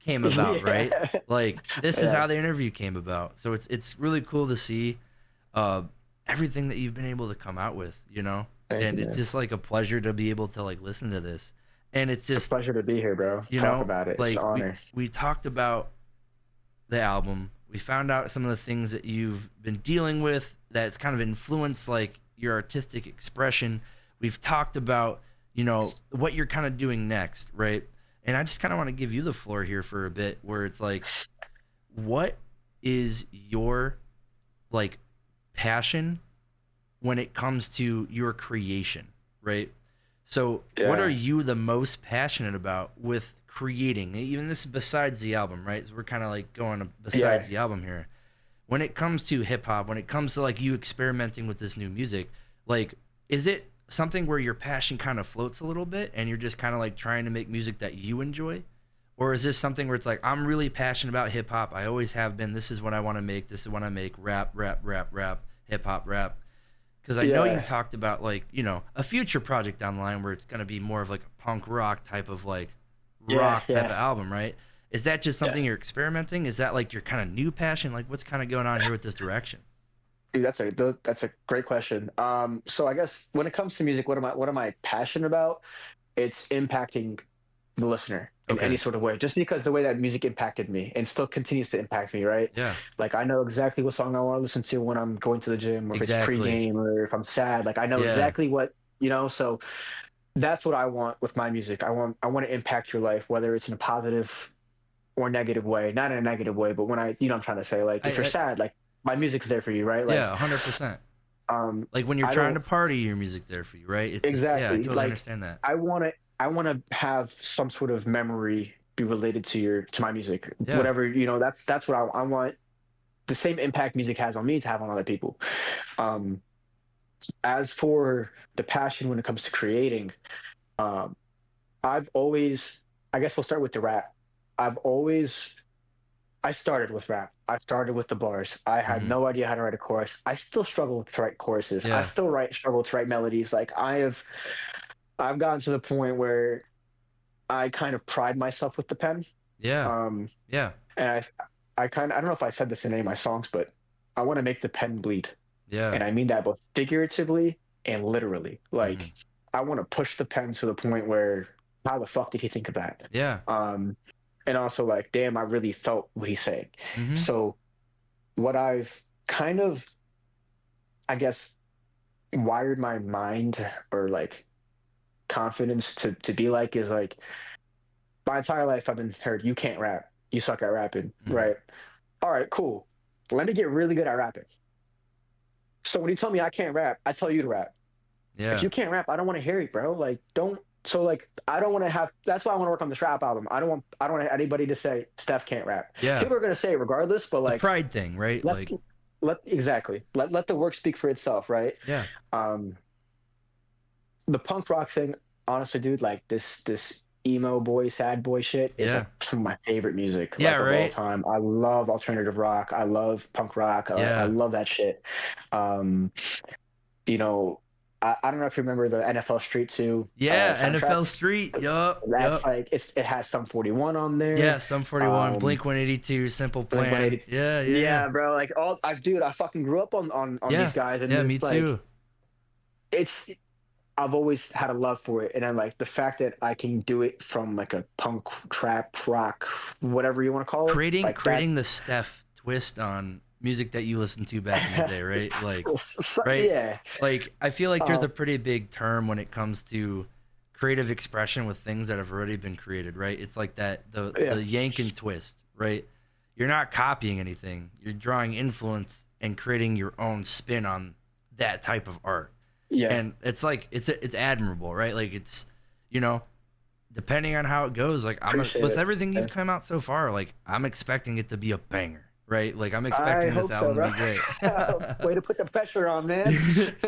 Speaker 2: came about, right?
Speaker 1: Yeah.
Speaker 2: Like this is
Speaker 1: Yeah.
Speaker 2: how the interview came about. So it's really cool to see uh everything that you've been able to come out with,
Speaker 1: Thank you,
Speaker 2: and it's
Speaker 1: man.
Speaker 2: just like a pleasure to be able to like listen to this. And it's
Speaker 1: It's a
Speaker 2: just,
Speaker 1: pleasure to be here, bro.
Speaker 2: you
Speaker 1: Talk
Speaker 2: know,
Speaker 1: about it. It's an
Speaker 2: like
Speaker 1: honor.
Speaker 2: we talked about the album. We found out some of the things that you've been dealing with that's kind of influenced like your artistic expression. We've talked about, you know, what you're kind of doing next, right? And I just kind of want to give you the floor here for a bit where it's like, what is your like passion when it comes to your creation, right? So, what are
Speaker 1: Yeah.
Speaker 2: you the most passionate about with creating? Even this is besides the album, right? So we're kind of like going
Speaker 1: Yeah.
Speaker 2: besides the album here. When it comes to hip hop, when it comes to like you experimenting with this new music, like is it something where your passion kind of floats a little bit and you're just kind of like trying to make music that you enjoy? Or is this something where it's like I'm really passionate about hip hop. I always have been. This is what I want to make. This is what I make. Rap, rap, rap, rap, hip hop, rap. Because I know you
Speaker 1: Yeah.
Speaker 2: talked about like a future project down the line where it's gonna be more of like a punk rock type of like
Speaker 1: Yeah.
Speaker 2: rock type of
Speaker 1: Yeah.
Speaker 2: album, right? Is that just
Speaker 1: Yeah.
Speaker 2: something you're experimenting? Is that like your kind of new passion? Like what's kind of going on here with this direction?
Speaker 1: Dude, that's a great question. So I guess when it comes to music, what am I passionate about? It's impacting the listener in any
Speaker 2: Okay.
Speaker 1: sort of way. Just because the way that music impacted me and still continues to impact me, right?
Speaker 2: Yeah.
Speaker 1: Like I know exactly what song I want to listen to when I'm going to the gym, or if it's
Speaker 2: Exactly.
Speaker 1: pregame, or if I'm sad. Like I know
Speaker 2: Yeah.
Speaker 1: exactly what So that's what I want with my music. I want to impact your life, whether it's in a positive or negative way. Not in a negative way, but when I'm trying to say, like, if you're
Speaker 2: I
Speaker 1: sad, like my music's there for you, right? Like,
Speaker 2: yeah, 100%.
Speaker 1: um,
Speaker 2: Like when you're
Speaker 1: I
Speaker 2: trying
Speaker 1: don't
Speaker 2: to party, your music's there for you, right? It's just yeah, I
Speaker 1: exactly
Speaker 2: totally
Speaker 1: like
Speaker 2: understand that.
Speaker 1: I want to have some sort of memory be related to my music.
Speaker 2: Yeah.
Speaker 1: Whatever, that's what I want the same impact music has on me to have on other people. Um, as for the passion when it comes to creating, um, I've always, I guess we'll start with the rap. I've always, I started with rap. I started with the bars. I had
Speaker 2: Mhm.
Speaker 1: no idea how to write a chorus. I still struggle to write choruses. I
Speaker 2: Yeah.
Speaker 1: still struggle to write melodies. Like I've gotten to the point where I kind of pride myself with the pen.
Speaker 2: Yeah.
Speaker 1: Um,
Speaker 2: Yeah.
Speaker 1: and I don't know if I said this in any of my songs, but I want to make the pen bleed.
Speaker 2: Yeah.
Speaker 1: And I mean that both figuratively and literally.
Speaker 2: Mhm.
Speaker 1: Like I want to push the pen to the point where how the fuck did he think of that?
Speaker 2: Yeah.
Speaker 1: Um, and also like, damn, I really felt what he's saying.
Speaker 2: Mhm.
Speaker 1: So what I've kind of, I guess, wired my mind or like confidence to be like is like my entire life I've been heard you can't rap, you suck at rapping,
Speaker 2: Mhm.
Speaker 1: right? All right, cool. Let me get really good at rapping. So when you tell me I can't rap, I tell you to rap. If
Speaker 2: Yeah.
Speaker 1: you can't rap, I don't want to hear it, bro. Like, don't. So like, I don't want to have. That's why I want to work on this rap album. I don't want anybody to say Steph can't rap.
Speaker 2: Yeah.
Speaker 1: People are gonna say it regardless, but
Speaker 2: The
Speaker 1: like,
Speaker 2: pride thing, right?
Speaker 1: let
Speaker 2: Like
Speaker 1: exactly let the work speak for itself, right?
Speaker 2: yeah.
Speaker 1: Um, the punk rock thing, honestly, dude, like this emo boy, sad boy shit is like
Speaker 2: Yeah.
Speaker 1: some of my favorite music,
Speaker 2: Yeah,
Speaker 1: like of all
Speaker 2: right?
Speaker 1: time. I love alternative rock. I love punk rock. I
Speaker 2: Yeah.
Speaker 1: love that shit. Um, you know, I don't know if you remember the NFL Street 2
Speaker 2: Yeah,
Speaker 1: soundtrack.
Speaker 2: NFL Street. Yup.
Speaker 1: That's
Speaker 2: Yup.
Speaker 1: like it has some 41 on there.
Speaker 2: Yeah, Sum 41,
Speaker 1: Um,
Speaker 2: Blink 182, Simple
Speaker 1: Blink
Speaker 2: Plan.
Speaker 1: 180.
Speaker 2: Yeah, yeah, yeah.
Speaker 1: Yeah, bro. Like dude, I fucking grew up on these
Speaker 2: Yeah.
Speaker 1: guys, and
Speaker 2: Yeah, me
Speaker 1: there's like
Speaker 2: too.
Speaker 1: it's I've always had a love for it, and then like the fact that I can do it from like a punk, trap, rock, whatever you want to call it, like
Speaker 2: Creating
Speaker 1: that's
Speaker 2: the Steph twist on music that you listened to back in the day, right? Right?
Speaker 1: yeah.
Speaker 2: Like I feel like there's
Speaker 1: Uh,
Speaker 2: a pretty big term when it comes to creative expression with things that have already been created, right? It's like that
Speaker 1: yeah,
Speaker 2: the yank and twist, right? You're not copying anything. You're drawing influence and creating your own spin on that type of art.
Speaker 1: yeah.
Speaker 2: And it's like it's admirable, right? Like it's you know, depending on how it goes, like
Speaker 1: Appreciate
Speaker 2: with
Speaker 1: it.
Speaker 2: everything
Speaker 1: Yeah.
Speaker 2: you've come out so far, like I'm expecting it to be a banger, right? Like I'm
Speaker 1: I
Speaker 2: expecting this
Speaker 1: hope so,
Speaker 2: album to
Speaker 1: bro.
Speaker 2: be great.
Speaker 1: Way to put the pressure on, man.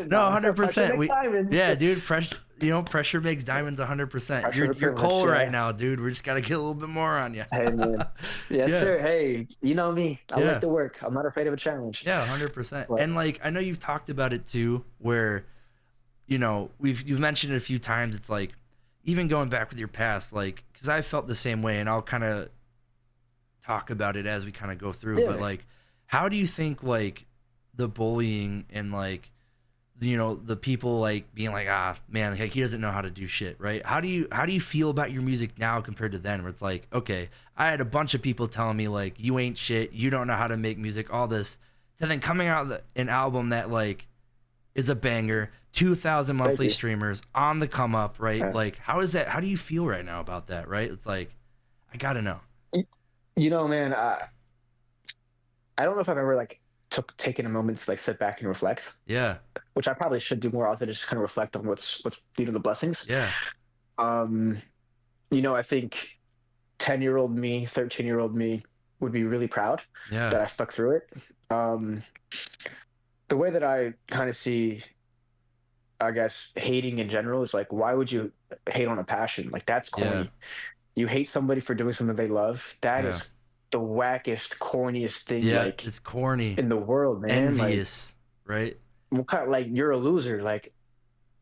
Speaker 2: No,
Speaker 1: No, pressure
Speaker 2: 100%.
Speaker 1: makes diamonds.
Speaker 2: Yeah, dude, pressure makes diamonds 100%.
Speaker 1: Pressure to
Speaker 2: You're
Speaker 1: privilege,
Speaker 2: cold right
Speaker 1: yeah.
Speaker 2: now, dude. We just got to get a little bit more on you.
Speaker 1: Hey, man. Yes,
Speaker 2: Yeah.
Speaker 1: sir. Hey, you know me. I like
Speaker 2: Yeah.
Speaker 1: the work. I'm not afraid of a challenge.
Speaker 2: Yeah, 100%.
Speaker 1: But
Speaker 2: And like I know you've talked about it too where you've mentioned it a few times. It's like even going back with your past, like because I felt the same way, and I'll kind of talk about it as we kind of go through. But
Speaker 1: yeah,
Speaker 2: like, how do you think like the bullying and like the people like being like, ah, man, like he doesn't know how to do shit, right? How do you feel about your music now compared to then, where it's like, okay, I had a bunch of people telling me like, you ain't shit, you don't know how to make music, all this, to then coming out with an album that like is a banger, 2,000
Speaker 1: Thank
Speaker 2: monthly
Speaker 1: you.
Speaker 2: streamers on the come up, right?
Speaker 1: Yeah.
Speaker 2: Like, how is that? How do you feel right now about that, right? It's like, I gotta know.
Speaker 1: Man, I don't know if I've ever like taken a moment to like sit back and reflect,
Speaker 2: Yeah,
Speaker 1: which I probably should do more often. Just kind of reflect on what's the blessings.
Speaker 2: yeah,
Speaker 1: Um, I think 10-year-old me, 13-year-old me would be really proud
Speaker 2: yeah,
Speaker 1: that I stuck through it. Um, the way that I kind of see, I guess, hating in general is like, why would you hate on a passion? Like that's
Speaker 2: yeah,
Speaker 1: corny. You hate somebody for doing something they love. That
Speaker 2: yeah,
Speaker 1: is the wackest, corniest thing
Speaker 2: yeah.
Speaker 1: like
Speaker 2: It's corny,
Speaker 1: in the world, man. Like
Speaker 2: envious, right?
Speaker 1: what kind of, like you're a loser. Like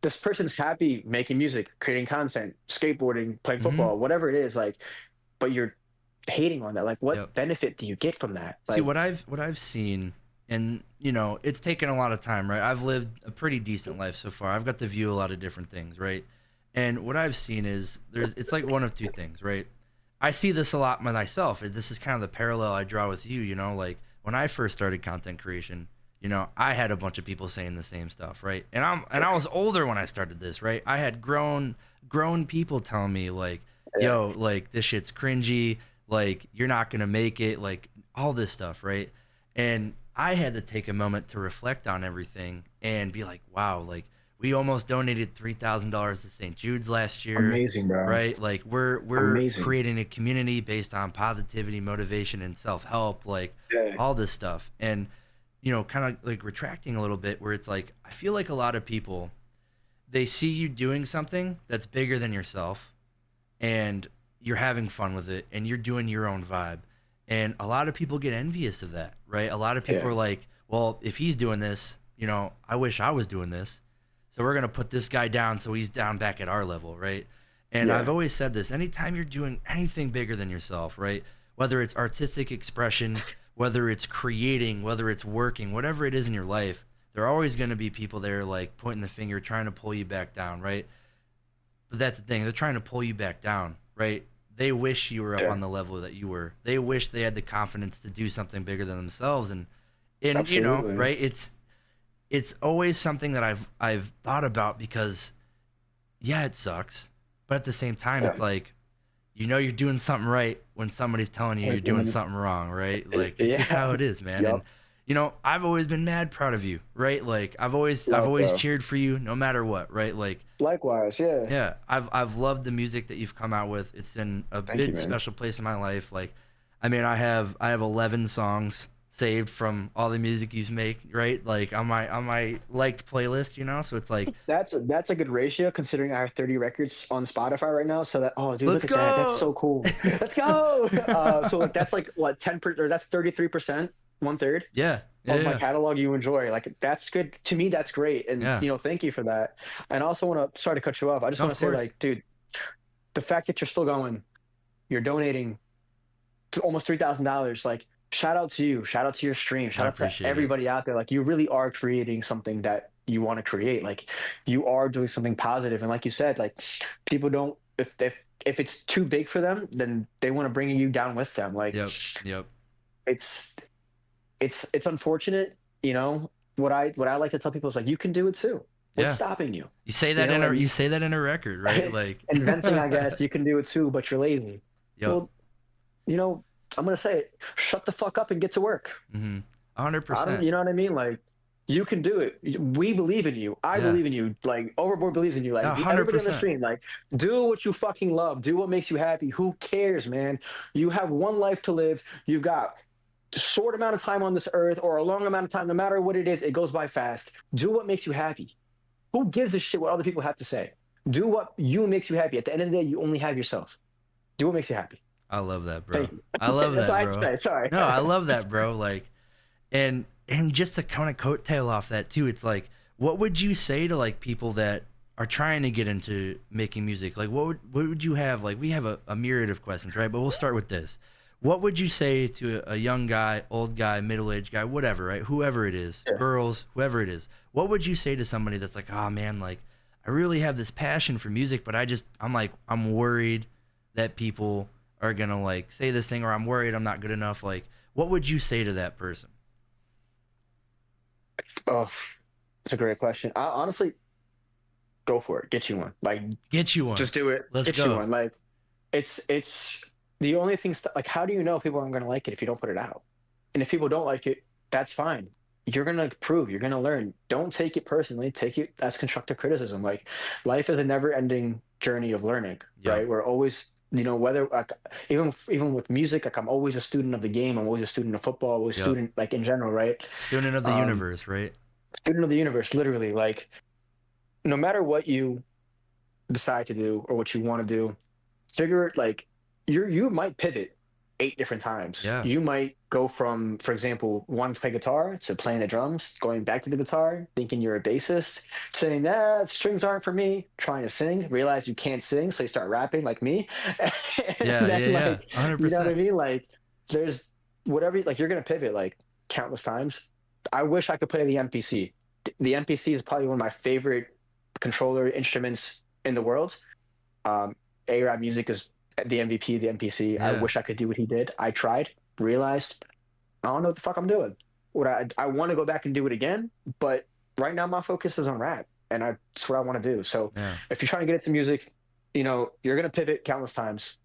Speaker 1: this person's happy making music, creating content, skateboarding, playing
Speaker 2: Mm-hmm.
Speaker 1: football, whatever it is, like, but you're hating on that. Like
Speaker 2: Yep.
Speaker 1: what benefit do you get from that?
Speaker 2: See
Speaker 1: Like
Speaker 2: what I've seen, and it's taken a lot of time, right? I've lived a pretty decent life so far. I've got to view a lot of different things, right? And what I've seen is it's like one of two things, right? I see this a lot myself. And this is kind of the parallel I draw with you, like when I first started content creation, I had a bunch of people saying the same stuff, right? And I was older when I started this, right? I had grown people telling me like,
Speaker 1: yeah,
Speaker 2: yo, like this shit's cringy, like you're not gonna make it, like all this stuff, right? And I had to take a moment to reflect on everything and be like, wow, like we almost donated $3,000 to St. Jude's last year,
Speaker 1: amazing, bro.
Speaker 2: right? Like we're
Speaker 1: Amazing.
Speaker 2: creating a community based on positivity, motivation, and self help, like
Speaker 1: Yeah,
Speaker 2: all this stuff. And kind of like retracting a little bit, where it's like I feel like a lot of people, they see you doing something that's bigger than yourself, and you're having fun with it, and you're doing your own vibe, and a lot of people get envious of that, right? A lot of people
Speaker 1: yeah,
Speaker 2: are like, well, if he's doing this, I wish I was doing this, so we're going to put this guy down so he's down back at our level, right? And I've
Speaker 1: yeah,
Speaker 2: always said this: anytime you're doing anything bigger than yourself, right, whether it's artistic expression, whether it's creating, whether it's working, whatever it is in your life, there are always going to be people there like pointing the finger, trying to pull you back down, right? But that's the thing. They're trying to pull you back down, right? They wish you were up
Speaker 1: yeah.
Speaker 2: on the level that you were. They wish they had the confidence to do something bigger than themselves. And
Speaker 1: Absolutely.
Speaker 2: right? It's always something that I've thought about, because yeah, it sucks. But at the same time,
Speaker 1: Yeah.
Speaker 2: it's like, you're doing something right when somebody's telling you you're doing something wrong, right? Like it's just
Speaker 1: Yeah.
Speaker 2: how it is, man. And
Speaker 1: Yep.
Speaker 2: I've always been mad proud of you, right? Like I've
Speaker 1: Love,
Speaker 2: always
Speaker 1: bro.
Speaker 2: cheered for you no matter what, right? Like
Speaker 1: Likewise. Yeah.
Speaker 2: yeah, I've loved the music that you've come out with. It's in a
Speaker 1: Thank you,
Speaker 2: big
Speaker 1: man.
Speaker 2: special place in my life. Like, I mean, I have 11 songs saved from all the music you make, right? Like on my liked playlist, So it's like,
Speaker 1: That's a good ratio considering I have 30 records on Spotify right now. So that, oh dude,
Speaker 2: let's
Speaker 1: look at that. That's
Speaker 2: go.
Speaker 1: so cool. Let's go. So like that's like what 10% or that's 33%, one third
Speaker 2: Yeah, yeah,
Speaker 1: of my
Speaker 2: yeah,
Speaker 1: catalog you enjoy. Like that's good to me. That's great. And
Speaker 2: yeah.
Speaker 1: thank you for that. And I also want to sorry to cut you off. I just
Speaker 2: No,
Speaker 1: want
Speaker 2: of
Speaker 1: to say
Speaker 2: course.
Speaker 1: like, dude, the fact that you're still going, you're donating to almost $3,000. Like shout out to you. Shout out to your stream.
Speaker 2: I
Speaker 1: Shout out to
Speaker 2: appreciate it.
Speaker 1: everybody out there. Like you really are creating something that you want to create. Like you are doing something positive. And like you said, like people don't if it's too big for them, then they want to bring you down with them. Like
Speaker 2: Yep, yep.
Speaker 1: it's it's unfortunate, what I like to tell people is like you can do it too. What's
Speaker 2: Yeah.
Speaker 1: stopping you?
Speaker 2: You say
Speaker 1: You
Speaker 2: that
Speaker 1: know,
Speaker 2: in a
Speaker 1: and
Speaker 2: you say that in a record, right? Like,
Speaker 1: inventing, I guess you can do it too, but you're lazy.
Speaker 2: yep.
Speaker 1: Well, you know, I'm gonna say it. Shut the fuck up and get to work.
Speaker 2: Mhm.
Speaker 1: I don't,
Speaker 2: 100%.
Speaker 1: you know what I mean? Like, you can do it. We believe in you. I
Speaker 2: Yeah.
Speaker 1: believe in you. Like, Overboard believes in you.
Speaker 2: Yeah,
Speaker 1: Like, everybody on the
Speaker 2: 100%.
Speaker 1: stream, like, do what you fucking love. Do what makes you happy. Who cares, man? You have one life to live. You've got a short amount of time on this earth or a long amount of time. No matter what it is, it goes by fast. Do what makes you happy. Who gives a shit what other people have to say? Do what you makes you happy. At the end of the day, you only have yourself. Do what makes you happy.
Speaker 2: I love that, bro.
Speaker 1: Thank you.
Speaker 2: I love
Speaker 1: That's
Speaker 2: that,
Speaker 1: all I had to
Speaker 2: bro.
Speaker 1: say. Sorry.
Speaker 2: No, I love that, bro. Like, and just to kind of coattail off that too, it's like, what would you say to like people that are trying to get into making music? Like, what would you have? Like, we have a myriad of questions, right? But we'll start with this. What would you say to a young guy, old guy, middle-aged guy, whatever, right? Whoever it is,
Speaker 1: Yeah.
Speaker 2: girls, whoever it is. What would you say to somebody that's like, oh man, like I really have this passion for music, but I'm worried that people are gonna like say this thing, or I'm worried I'm not good enough. Like, what would you say to that person?
Speaker 1: Oh, it's a great question. I honestly go for it. Get you one. Like,
Speaker 2: Get you one.
Speaker 1: just do it.
Speaker 2: Let's
Speaker 1: Get you
Speaker 2: go.
Speaker 1: one. Like, it's the only thing. Like, how do you know if people aren't going to like it if you don't put it out? And if people don't like it, that's fine. You're gonna improve. You're gonna learn. Don't take it personally. Take it as constructive criticism. Like, life is a never-ending journey of learning.
Speaker 2: Yep.
Speaker 1: Right? We're always, whether like even with music, like I'm always a student of the game. I'm always a student of football. Always a
Speaker 2: Yep.
Speaker 1: student like in general. Right?
Speaker 2: Student of the
Speaker 1: Um,
Speaker 2: universe, right?
Speaker 1: Student of the universe. Literally, like no matter what you decide to do or what you want to do, figure it like you might pivot 8 different times.
Speaker 2: Yeah.
Speaker 1: You might go from, for example, wanting to play guitar to playing the drums, going back to the guitar, thinking you're a bassist, saying that strings aren't for me, trying to sing, realize you can't sing, so you start rapping like me. And
Speaker 2: Yeah,
Speaker 1: then
Speaker 2: yeah, yeah.
Speaker 1: like, you know what I
Speaker 2: 100%.
Speaker 1: mean? Like there's whatever, like you're gonna pivot like countless times. I wish I could play the MPC. The MPC is probably one of my favorite controller instruments in the world. A-Rap Music is the MVP of the MPC. I
Speaker 2: Yeah.
Speaker 1: wish I could do what he did. I tried, realized I don't know what the fuck I'm doing. What I want to go back and do it again, but right now my focus is on rap, and that's what I want to do. So
Speaker 2: Yeah.
Speaker 1: if you're trying to get into music, you're gonna pivot countless times.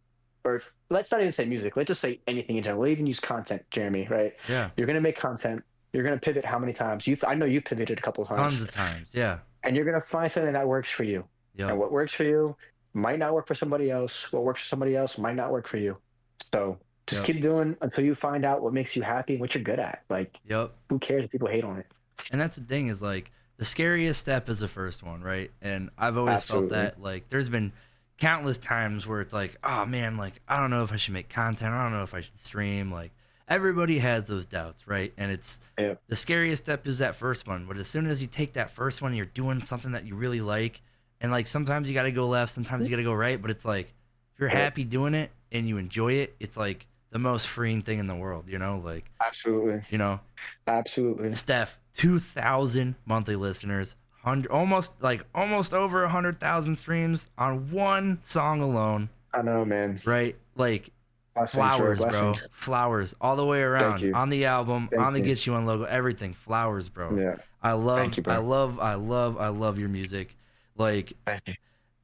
Speaker 1: Or let's not even say music. Let's just say anything in general. We'll even use content, Jeremy. Right?
Speaker 2: Yeah.
Speaker 1: You're gonna make content. You're gonna pivot how many times? I know you've pivoted a couple of
Speaker 2: Tons
Speaker 1: times,
Speaker 2: of times. Yeah.
Speaker 1: and you're gonna find something that works for you.
Speaker 2: Yep.
Speaker 1: And what works for you might not work for somebody else. What works for somebody else might not work for you. So just
Speaker 2: Yep.
Speaker 1: keep doing until you find out what makes you happy and what you're good at. Like,
Speaker 2: Yep.
Speaker 1: who cares if people hate on it?
Speaker 2: And that's the thing is like the scariest step is the first one, right? And I've always felt
Speaker 1: Absolutely.
Speaker 2: that like there's been countless times where it's like, oh man, like I don't know if I should make content. I don't know if I should stream. Like everybody has those doubts, right? And it's
Speaker 1: Yeah.
Speaker 2: the scariest step is that first one. But as soon as you take that first one, you're doing something that you really like. And like sometimes you got to go left, sometimes you got to go right. But it's like if you're
Speaker 1: Yeah.
Speaker 2: happy doing it and you enjoy it, it's like the most freeing thing in the world, Like,
Speaker 1: Absolutely.
Speaker 2: you know,
Speaker 1: Absolutely.
Speaker 2: Steph, 2,000 monthly listeners, almost over 100,000 streams on one song alone,
Speaker 1: I know, man.
Speaker 2: right? Like
Speaker 1: Blessings, bro.
Speaker 2: flowers, bro,
Speaker 1: Blessings.
Speaker 2: flowers all the way
Speaker 1: Thank
Speaker 2: around
Speaker 1: you.
Speaker 2: on the album, on
Speaker 1: Thank
Speaker 2: the
Speaker 1: you.
Speaker 2: Get You On logo, everything, flowers, bro.
Speaker 1: Yeah.
Speaker 2: I
Speaker 1: Thank
Speaker 2: love,
Speaker 1: you,
Speaker 2: I
Speaker 1: bro.
Speaker 2: love, I love, I love your music. Like,
Speaker 1: Thank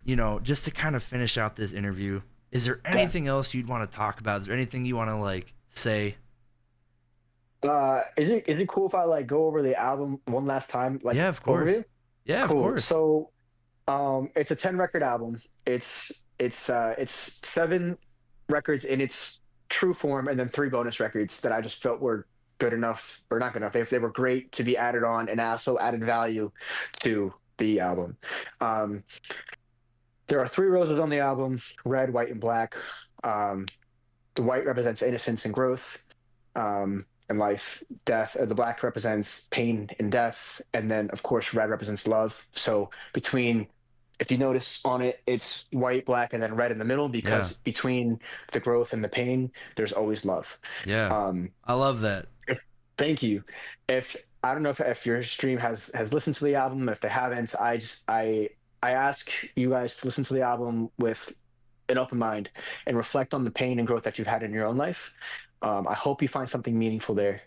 Speaker 1: you.
Speaker 2: just to kind of finish out this interview, is there
Speaker 1: Yeah.
Speaker 2: anything else you'd want to talk about? Is there anything you want to like say?
Speaker 1: Is it cool if I like go over the album one last time, like
Speaker 2: Yeah, of course.
Speaker 1: overview?
Speaker 2: Yeah, of
Speaker 1: Cool.
Speaker 2: course.
Speaker 1: So, it's a 10 record album. It's 7 records in its true form, and then 3 bonus records that I just felt were good enough or not good enough. They were great to be added on, and also added value to the album. Um, there are 3 roses on the album: red, white, and black. Um, the white represents innocence and growth, and life. Death. The black represents pain and death, and then of course red represents love. So between, if you notice on it, it's white, black, and then red in the middle,
Speaker 2: Yeah.
Speaker 1: because between the growth and the pain, there's always love.
Speaker 2: Yeah.
Speaker 1: Um,
Speaker 2: I love that.
Speaker 1: if, Thank you. If I don't know if your stream has listened to the album. If they haven't, I ask you guys to listen to the album with an open mind and reflect on the pain and growth that you've had in your own life. I hope you find something meaningful there.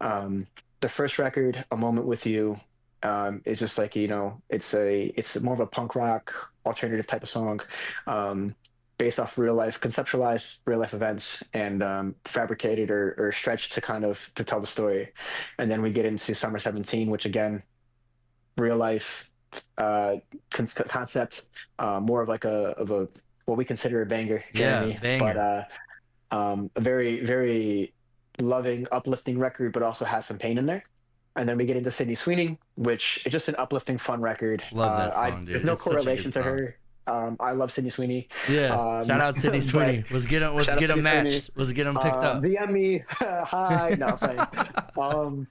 Speaker 1: The first record, "A Moment with You," is just like, it's more of a punk rock alternative type of song, um, based off real life, conceptualized real life events, and fabricated or stretched to kind of to tell the story. And then we get into "Summer 17," which again, real life uh, concept, more of like a what we consider a banger,
Speaker 2: Yeah,
Speaker 1: Jeremy, but
Speaker 2: banger.
Speaker 1: a very very loving, uplifting record, but also has some pain in there. And then we get into Sydney Sweeney, which is just an uplifting, fun record.
Speaker 2: Love that
Speaker 1: I
Speaker 2: song,
Speaker 1: There's
Speaker 2: dude.
Speaker 1: no
Speaker 2: It's such a good
Speaker 1: correlation to
Speaker 2: song.
Speaker 1: her. I love Sydney Sweeney,
Speaker 2: Yeah. Shout out City
Speaker 1: but
Speaker 2: Sweeney. Let's
Speaker 1: shout out
Speaker 2: get him
Speaker 1: Sydney Sweeney.
Speaker 2: matched. Let's get him picked up.
Speaker 1: DM me, hi. No, I'm playing. Um,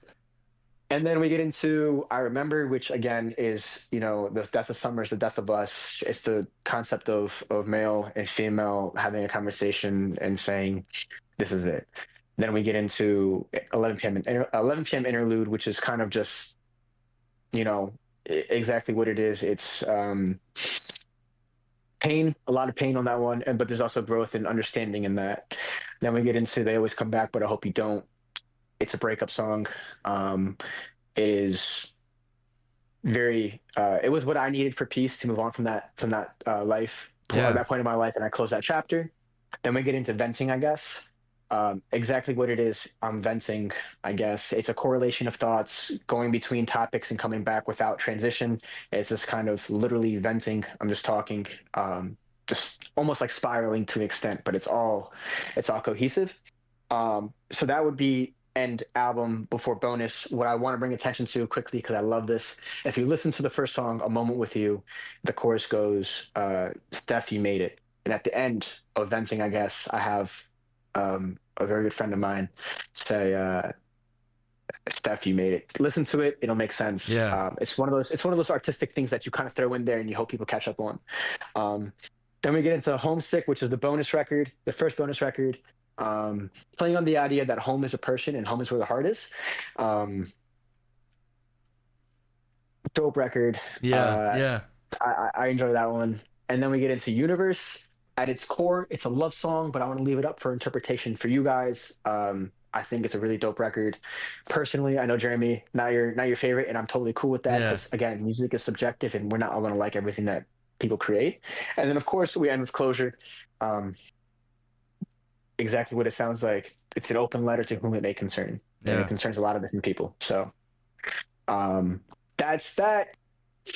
Speaker 1: And then we get into I Remember, which again is, the death of summer is the death of us. It's the concept of male and female having a conversation and saying, this is it. Then we get into 11 p.m. interlude, which is kind of just, you know, exactly what it is. It's pain, a lot of pain on that one, but there's also growth and understanding in that. Then we get into They Always Come Back, but I Hope You Don't. It's a breakup song. It is very it was what I needed for peace to move on from that life,
Speaker 2: Yeah.
Speaker 1: that point in my life, and I close that chapter. Then we get into venting, I guess. Exactly what it is, I'm venting, I guess. It's a correlation of thoughts going between topics and coming back without transition. It's just kind of literally venting. I'm just talking, just almost like spiraling to an extent, but it's all cohesive. So that would be end album before bonus. What I want to bring attention to quickly, because I love this. If you listen to the first song, A Moment with You, the chorus goes, Steph, you made it. And at the end of venting, I guess, I have a very good friend of mine say, Steph, you made it. Listen to it; it'll make sense.
Speaker 2: Yeah.
Speaker 1: It's one of those artistic things that you kind of throw in there and you hope people catch up on. Um, then we get into Homesick, which is the bonus record, the first bonus record, playing on the idea that home is a person and home is where the heart is. Um, Dope record.
Speaker 2: Yeah.
Speaker 1: Uh,
Speaker 2: Yeah.
Speaker 1: I enjoy that one. And then we get into Universe. At its core, it's a love song, but I want to leave it up for interpretation for you guys. I think it's a really dope record. Personally, I know Jeremy, not your favorite, and I'm totally cool with that
Speaker 2: Yeah.
Speaker 1: because again, music is subjective, and we're not all gonna like everything that people create. And then of course we end with Closure. Um, exactly what it sounds like. It's an open letter to whom it may concern, and it
Speaker 2: Yeah.
Speaker 1: concerns a lot of different people. So um, that's that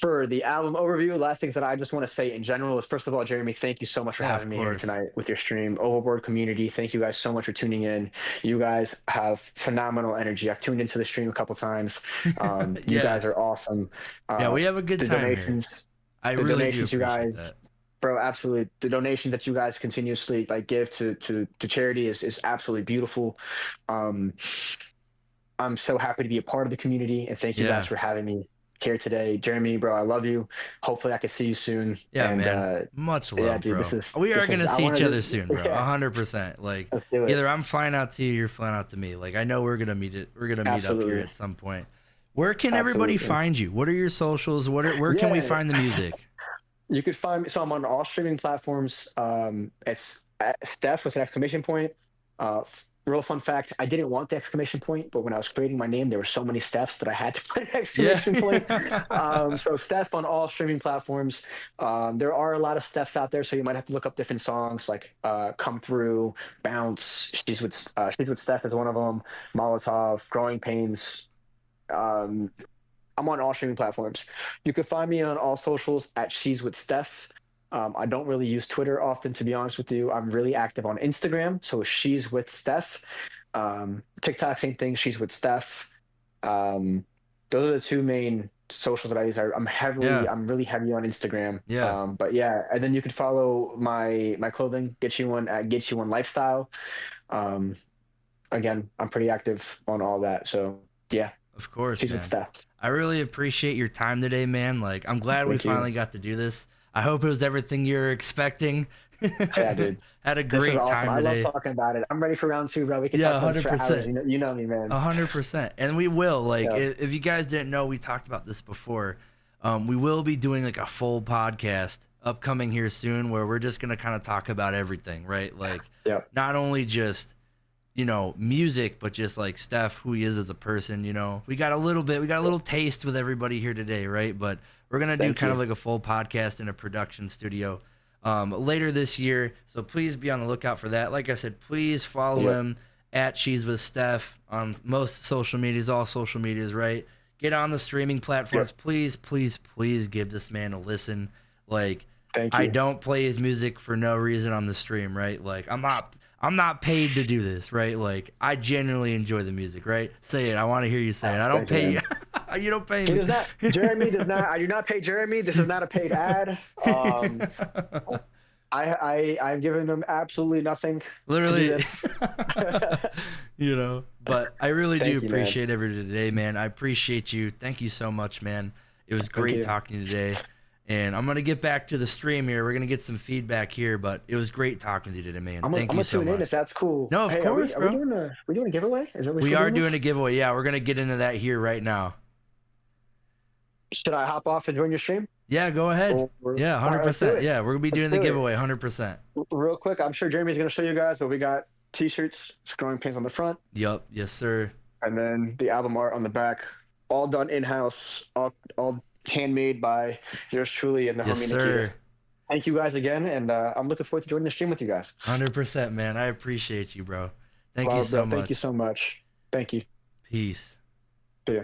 Speaker 1: for the album overview. Last things that I just want to say in general is, first of all, Jeremy, thank you so much for
Speaker 2: Yeah. Of
Speaker 1: having me here
Speaker 2: course.
Speaker 1: tonight with your stream. Overboard community, thank you guys so much for tuning in. You guys have phenomenal energy. I've tuned into the stream a couple times. You
Speaker 2: Yeah.
Speaker 1: guys are awesome.
Speaker 2: Yeah.
Speaker 1: Uh,
Speaker 2: We have a good
Speaker 1: the
Speaker 2: time here.
Speaker 1: donations,
Speaker 2: I
Speaker 1: the
Speaker 2: really do
Speaker 1: donations, you
Speaker 2: appreciate
Speaker 1: guys.
Speaker 2: that.
Speaker 1: Bro, absolutely. The donation that you guys continuously like give to charity is absolutely beautiful. Um, I'm so happy to be a part of the community, and thank you guys
Speaker 2: Yeah.
Speaker 1: for having me here today. Jeremy, bro, I love you. Hopefully I can see you soon.
Speaker 2: Yeah,
Speaker 1: And
Speaker 2: man. Much
Speaker 1: yeah,
Speaker 2: love,
Speaker 1: dude, this
Speaker 2: bro.
Speaker 1: is
Speaker 2: We are
Speaker 1: this is
Speaker 2: gonna
Speaker 1: I
Speaker 2: see each
Speaker 1: wanted
Speaker 2: other
Speaker 1: to
Speaker 2: soon, bro.
Speaker 1: yeah,
Speaker 2: 100%. Like
Speaker 1: let's do it.
Speaker 2: either I'm flying out to you, you're flying out to me. Like I know we're gonna meet it. We're gonna meet up here
Speaker 1: Absolutely.
Speaker 2: at some point. Where can everybody
Speaker 1: Absolutely.
Speaker 2: find you? What are your socials? Where can we
Speaker 1: Yeah.
Speaker 2: find the music?
Speaker 1: You could find me. So I'm on all streaming platforms. It's at Steph with an exclamation point. Real fun fact: I didn't want the exclamation point, but when I was creating my name, there were so many Stephs that I had to put an
Speaker 2: Yeah.
Speaker 1: exclamation point. So Steph on all streaming platforms. There are a lot of Stephs out there, so you might have to look up different songs like "Come Through," "Bounce." She's with Steph is one of them. Molotov, "Growing Pains." Um, I'm on all streaming platforms. You can find me on all socials at She's with Steph. I don't really use Twitter often, to be honest with you. I'm really active on Instagram, so She's with Steph. TikTok, same thing. She's with Steph. Um, those are the two main socials that I use.
Speaker 2: Yeah.
Speaker 1: I'm really heavy on Instagram.
Speaker 2: Yeah.
Speaker 1: But yeah, and then you can follow my clothing, Get You One at Get You One Lifestyle. Um, again, I'm pretty active on all that. So yeah,
Speaker 2: Of course,
Speaker 1: She's with
Speaker 2: man.
Speaker 1: Steph.
Speaker 2: I really appreciate your time today, man. Like I'm glad we
Speaker 1: Thank you.
Speaker 2: finally got to do this. I hope it was everything you were expecting.
Speaker 1: Yeah, dude.
Speaker 2: Had a
Speaker 1: This is
Speaker 2: great
Speaker 1: awesome.
Speaker 2: time
Speaker 1: I love
Speaker 2: today.
Speaker 1: talking about it. I'm ready for round two, bro. We can talk
Speaker 2: Yeah,
Speaker 1: about this for hours.
Speaker 2: 100%.
Speaker 1: You know me, man.
Speaker 2: 100%. And we will. Like,
Speaker 1: Yeah.
Speaker 2: if you guys didn't know, we talked about this before. We will be doing like a full podcast upcoming here soon where we're just going to kind of talk about everything, right? Like,
Speaker 1: Yeah.
Speaker 2: not only just, music, but just like Steph, who he is as a person, We got a little taste with everybody here today, right? But we're going to do
Speaker 1: Thank
Speaker 2: kind of
Speaker 1: you.
Speaker 2: like a full podcast in a production studio later this year. So please be on the lookout for that. Like I said, please follow
Speaker 1: Yep.
Speaker 2: him at She's with Steph on most social medias, all social medias, right? Get on the streaming platforms.
Speaker 1: Yep.
Speaker 2: Please, please, please give this man a listen. Like,
Speaker 1: Thank
Speaker 2: I
Speaker 1: you.
Speaker 2: don't play his music for no reason on the stream, right? Like, I'm not paid to do this, right? Like, I genuinely enjoy the music, right? Say it. I want to hear you say it. I don't
Speaker 1: Thank you,
Speaker 2: pay you.
Speaker 1: man.
Speaker 2: You don't pay
Speaker 1: He
Speaker 2: me.
Speaker 1: does not. Jeremy does not. I do not pay Jeremy. This is not a paid ad. I've given them absolutely nothing to do
Speaker 2: Literally.
Speaker 1: this.
Speaker 2: You know, but I really do
Speaker 1: Thank you, man.
Speaker 2: appreciate everything today, man. I appreciate you. Thank you so much, man. It was
Speaker 1: Thank
Speaker 2: great
Speaker 1: you.
Speaker 2: talking to you today. And I'm gonna get back to the stream here. We're gonna get some feedback here, but it was great talking to you today, man.
Speaker 1: I'm
Speaker 2: Thank you
Speaker 1: gonna
Speaker 2: so
Speaker 1: tune in if
Speaker 2: much.
Speaker 1: that's cool.
Speaker 2: No, of
Speaker 1: Hey,
Speaker 2: course,
Speaker 1: are we
Speaker 2: bro.
Speaker 1: doing a giveaway? Is that we
Speaker 2: We
Speaker 1: still
Speaker 2: are
Speaker 1: doing
Speaker 2: doing
Speaker 1: this?
Speaker 2: a giveaway. Yeah, we're gonna get into that here right now.
Speaker 1: Should I hop off and join your stream?
Speaker 2: Yeah, go ahead.
Speaker 1: Or
Speaker 2: Yeah,
Speaker 1: all right, let's do
Speaker 2: 100%.
Speaker 1: it.
Speaker 2: Yeah, we're gonna be
Speaker 1: Let's
Speaker 2: doing the
Speaker 1: do it.
Speaker 2: giveaway 100%.
Speaker 1: Real quick, I'm sure Jeremy's gonna show you guys, but we got t-shirts, growing pains on the front,
Speaker 2: Yup. Yes, sir.
Speaker 1: and then the album art on the back, all done in-house, all handmade by yours truly and the
Speaker 2: Yes,
Speaker 1: homie Nikita.
Speaker 2: sir.
Speaker 1: Thank you guys again, and I'm looking forward to joining the stream with you guys.
Speaker 2: 100%, man. I appreciate you, bro. Thank you
Speaker 1: Wow,
Speaker 2: so
Speaker 1: bro, thank you
Speaker 2: much.
Speaker 1: so much. Thank you.
Speaker 2: Peace.
Speaker 1: See ya.